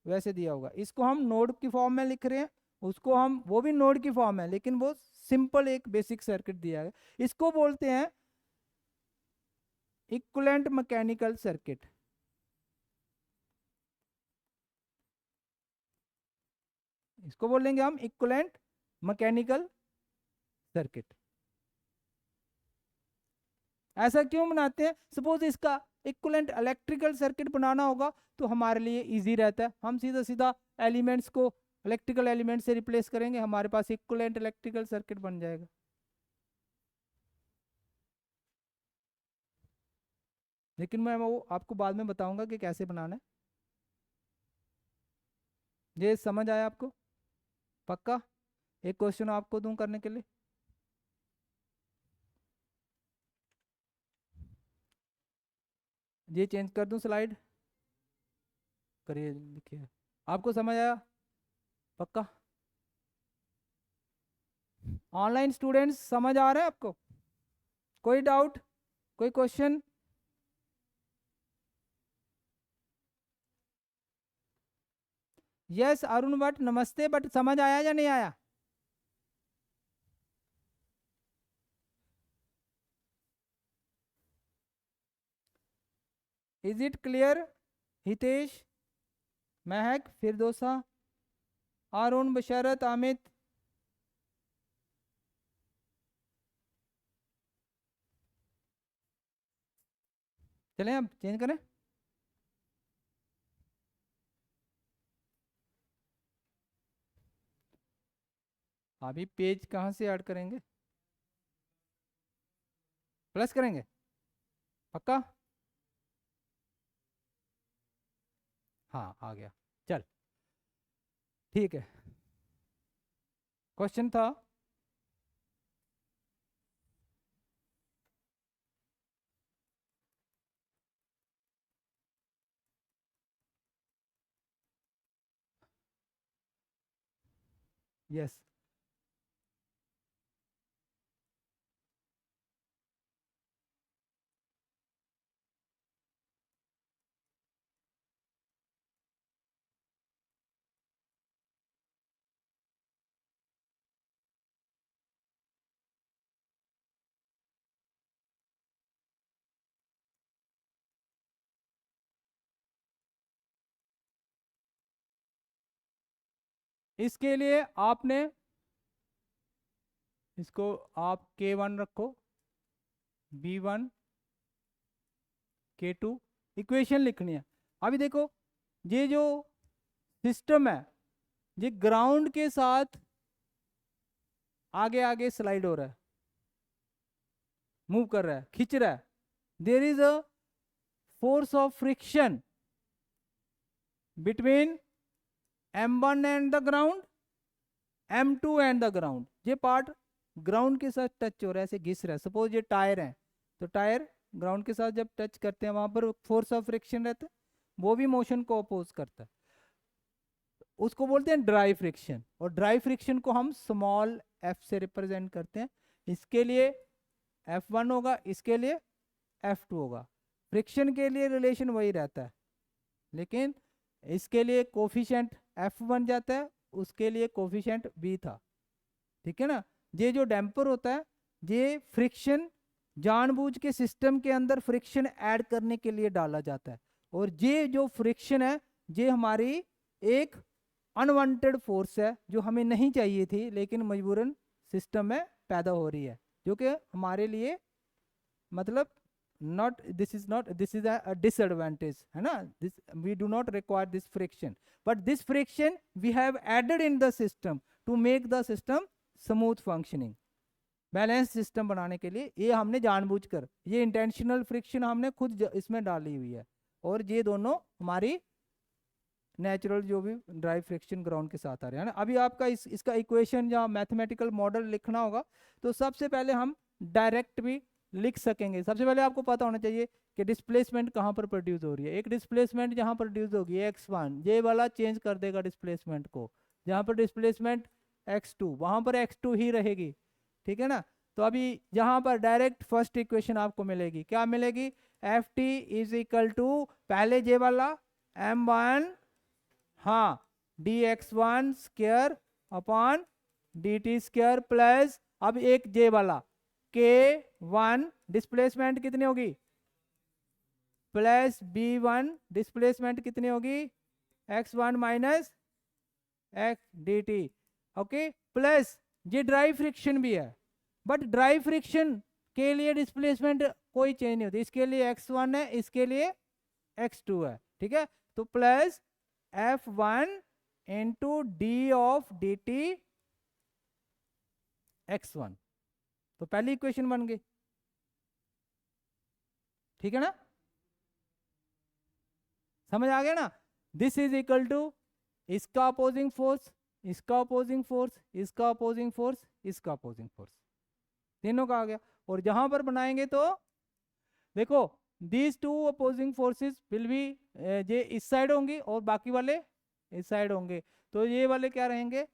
वैसे दिया होगा। इसको हम नोड की फॉर्म में लिख रहे हैं, उसको हम, वो भी नोड की फॉर्म है लेकिन वो सिंपल एक बेसिक सर्किट दिया है। इसको बोलते हैं इक्विवेलेंट मैकेनिकल सर्किट। इसको बोलेंगे हम इक्विवेलेंट मैकेनिकल सर्किट। ऐसा क्यों बनाते हैं, सपोज इसका इक्विवेलेंट इलेक्ट्रिकल सर्किट बनाना होगा तो हमारे लिए इजी रहता है, हम सीधा सीधा एलिमेंट्स को इलेक्ट्रिकल एलिमेंट से रिप्लेस करेंगे, हमारे पास इक्विवेलेंट इलेक्ट्रिकल सर्किट बन जाएगा। लेकिन मैं वो आपको बाद में बताऊंगा कि कैसे बनाना है। ये समझ आया आपको, पक्का? एक क्वेश्चन आपको दूं करने के लिए, ये चेंज कर दूं स्लाइड, करिए, लिखिए। आपको समझ आया, पक्का? ऑनलाइन स्टूडेंट्स समझ आ रहा है आपको, कोई डाउट, कोई क्वेश्चन? यस अरुण भट्ट नमस्ते, बट समझ आया या नहीं आया? Is it clear? हितेश, महक, फिरदोसा, अरुण, बशरत, अमित, चलें अब चेंज करें। अभी पेज कहाँ से ऐड करेंगे, प्लस करेंगे, पक्का? हाँ आ गया। चल ठीक है, क्वेश्चन था यस। इसके लिए आपने इसको आप K1 रखो, B1 K2 इक्वेशन लिखनी है। अभी देखो ये जो सिस्टम है ये ग्राउंड के साथ आगे आगे स्लाइड हो रहा है, मूव कर रहा है, खींच रहा है। There is a force of friction between M1 and the ground, M2 and the ground. ये पार्ट ग्राउंड के साथ टच हो रहा है, ऐसे घिस रहा है। सपोज ये टायर है, तो टायर ग्राउंड के साथ जब टच करते हैं वहां पर फोर्स ऑफ फ्रिक्शन रहता है, वो भी मोशन को अपोज करता है, उसको बोलते हैं ड्राई फ्रिक्शन। और ड्राई फ्रिक्शन को हम स्मॉल f से रिप्रेजेंट करते हैं। इसके लिए F1 होगा, इसके लिए F2 होगा। फ्रिक्शन के लिए रिलेशन वही रहता है, लेकिन इसके लिए कोफिशिएंट F बन जाता है, उसके लिए कोफिशिएंट B था। ठीक है ना। ये जो डैम्पर होता है ये फ्रिक्शन जानबूझ के सिस्टम के अंदर फ्रिक्शन ऐड करने के लिए डाला जाता है। और ये जो फ्रिक्शन है ये हमारी एक अनवांटेड फोर्स है जो हमें नहीं चाहिए थी, लेकिन मजबूरन सिस्टम में पैदा हो रही है, जो कि हमारे लिए मतलब not this is a disadvantage है ना। this we do not require this friction, but this friction we have added in the system to make the system smooth functioning। Balance system बनाने के लिए ये हमने जानबूझकर, ये इंटेंशनल फ्रिक्शन हमने खुद इसमें डाली हुई है। और ये दोनों हमारी नेचुरल जो भी ड्राई फ्रिक्शन ग्राउंड के साथ आ रहे हैं ना। अभी आपका इसका इक्वेशन या मैथमेटिकल मॉडल लिखना होगा, तो सबसे पहले हम डायरेक्ट भी लिख सकेंगे। सबसे पहले आपको पता होना चाहिए कि डिस्प्लेसमेंट कहाँ पर प्रोड्यूस हो रही है। एक डिस्प्लेसमेंट जहाँ प्रोड्यूस होगी x1, ये वाला चेंज कर देगा डिस्प्लेसमेंट को। जहाँ पर डिस्प्लेसमेंट x2 वहाँ पर x2 ही रहेगी। ठीक है ना। तो अभी यहाँ पर डायरेक्ट फर्स्ट इक्वेशन आपको मिलेगी, क्या मिलेगी? Ft इज इक्वल टू पहले जे वाला m1 हाँ dx1 square upon dt square plus अब एक जे वाला K1 डिस्प्लेसमेंट कितनी होगी प्लस B1 डिस्प्लेसमेंट कितनी होगी x1 minus x dt। Okay, plus ये ड्राई फ्रिक्शन भी है, बट ड्राई फ्रिक्शन के लिए डिस्प्लेसमेंट कोई चेंज नहीं होती। इसके लिए x1 है, इसके लिए x2 है। ठीक है, तो plus F1 into D of dt x1, तो पहली इक्वेशन बन गई। ठीक है ना, समझ आ गया ना। दिस इज इक्वल टू इसका अपोजिंग फोर्स, इसका अपोजिंग फोर्स, इसका अपोजिंग फोर्स, इसका अपोजिंग फोर्स, तीनों का आ गया। और जहां पर बनाएंगे तो देखो these two opposing forces will be, ये इस साइड होंगी और बाकी वाले इस साइड होंगे। तो ये वाले क्या रहेंगे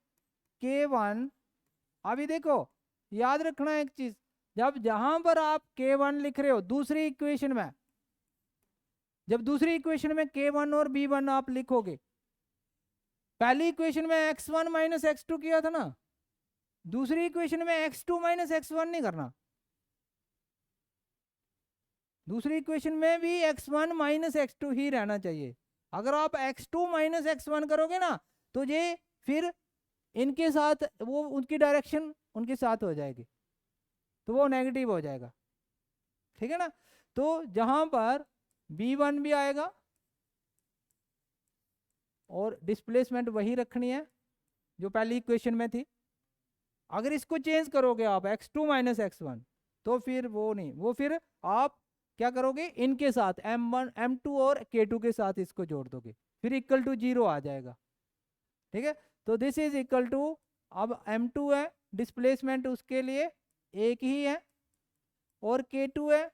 K1। अभी देखो याद रखना एक चीज, जब जहां पर आप K1 लिख रहे हो दूसरी इक्वेशन में, जब दूसरी इक्वेशन में K1 और B1 आप लिखोगे, पहली इक्वेशन में x1 माइनस x2 किया था ना, दूसरी इक्वेशन में x2 माइनस x1 नहीं करना। दूसरी इक्वेशन में भी x1 माइनस x2 ही रहना चाहिए। अगर आप x2 माइनस x1 करोगे ना, तो ये फिर इनके साथ वो उनकी डायरेक्शन उनके साथ हो जाएगी, तो वो नेगेटिव हो जाएगा। ठीक है ना। तो जहां पर B1 भी आएगा और डिस्प्लेसमेंट वही रखनी है जो पहली इक्वेशन में थी। अगर इसको चेंज करोगे आप x2 माइनस x1, तो फिर वो नहीं, वो फिर आप क्या करोगे इनके साथ M1 M2 और K2 के साथ इसको जोड़ दोगे, फिर इक्वल टू 0 आ जाएगा, ठीक है। तो दिस इज इक्वल टू, अब m2 है, डिस्प्लेसमेंट उसके लिए एक ही है, और k2 है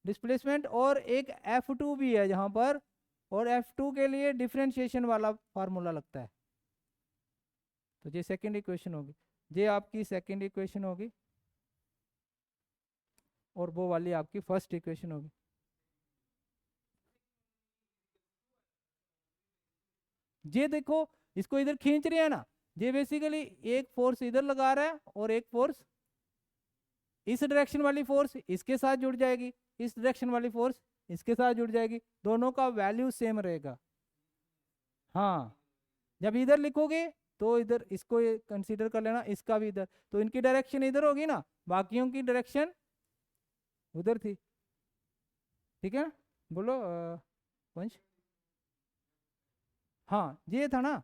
डिस्प्लेसमेंट, और एक f2 भी है जहां पर, और f2 के लिए डिफरेंशिएशन वाला फार्मूला लगता है। तो ये सेकेंड इक्वेशन होगी, ये आपकी सेकेंड इक्वेशन होगी, और वो वाली आपकी फर्स्ट इक्वेशन होगी। ये देखो, इसको इधर खींच रहे हैं ना, ये बेसिकली एक फोर्स इधर लगा रहा है और एक फोर्स, इस डायरेक्शन वाली फोर्स इसके साथ जुड़ जाएगी, इस डायरेक्शन वाली फोर्स इसके साथ जुड़ जाएगी, दोनों का वैल्यू सेम रहेगा। हाँ, जब इधर लिखोगे तो इधर इसको कंसीडर कर लेना, इसका भी इधर, तो इनकी डायरेक्शन इधर होगी ना, बाकियों की डायरेक्शन उधर थी, ठीक है। बोलो वंश। हाँ, ये था ना,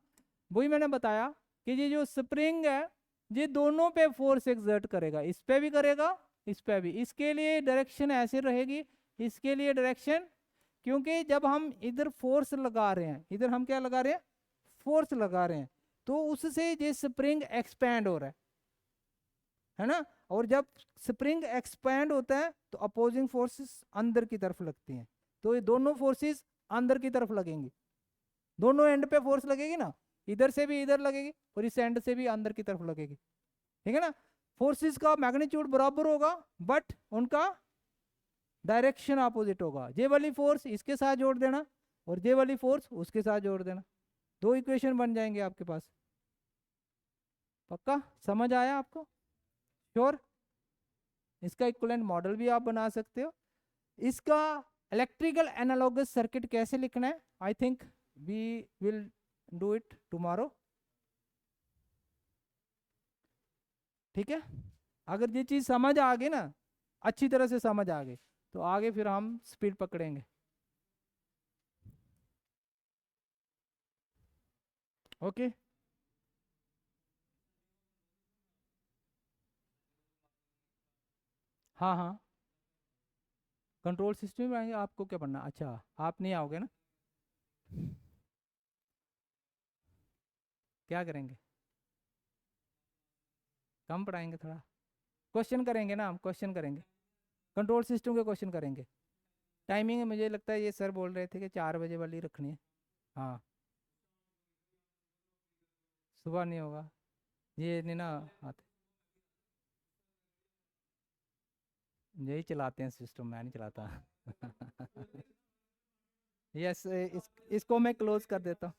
वही मैंने बताया कि ये जो स्प्रिंग है ये दोनों पे फोर्स एक्सर्ट करेगा, इस पे भी करेगा, इस पे भी। इसके लिए डायरेक्शन ऐसे रहेगी, इसके लिए डायरेक्शन, क्योंकि जब हम इधर फोर्स लगा रहे हैं, इधर हम क्या लगा रहे हैं, फोर्स लगा रहे हैं, तो उससे ये स्प्रिंग एक्सपैंड हो रहा है ना। और जब स्प्रिंग एक्सपैंड होता है तो अपोजिंग फोर्सेस अंदर की तरफ लगती हैं, तो ये दोनों फोर्सेस अंदर की तरफ लगेंगी, दोनों एंड पे फोर्स लगेगी ना, इधर से भी इधर लगेगी और इस एंड से भी अंदर की तरफ लगेगी, ठीक है ना। फोर्सेस का मैग्नीट्यूड बराबर होगा, बट उनका डायरेक्शन अपोजिट होगा। ये वाली फोर्स इसके साथ जोड़ देना और ये वाली फोर्स उसके साथ जोड़ देना, दो इक्वेशन बन जाएंगे आपके पास। पक्का समझ आया आपको? श्योर? इसका इक्विवेलेंट मॉडल भी आप बना सकते हो। इसका इलेक्ट्रिकल एनालॉगस सर्किट कैसे लिखना है, I think we will do it tomorrow, ठीक है। अगर ये चीज समझ आ गई ना, अच्छी तरह से समझ आ गई, तो आगे फिर हम स्पीड पकड़ेंगे। ओके, हाँ हाँ, कंट्रोल सिस्टम में आएंगे, आपको क्या पढ़ना, अच्छा आप नहीं आओगे ना, क्या करेंगे, कम पढ़ाएंगे थोड़ा, क्वेश्चन करेंगे ना, हम क्वेश्चन करेंगे, कंट्रोल सिस्टम के क्वेश्चन करेंगे। टाइमिंग मुझे लगता है ये सर बोल रहे थे कि 4 बजे वाली रखनी है। हाँ, सुबह नहीं होगा, ये नहीं ना आते, यही चलाते हैं सिस्टम, मैं नहीं चलाता। यस, इसको मैं क्लोज कर देता हूँ।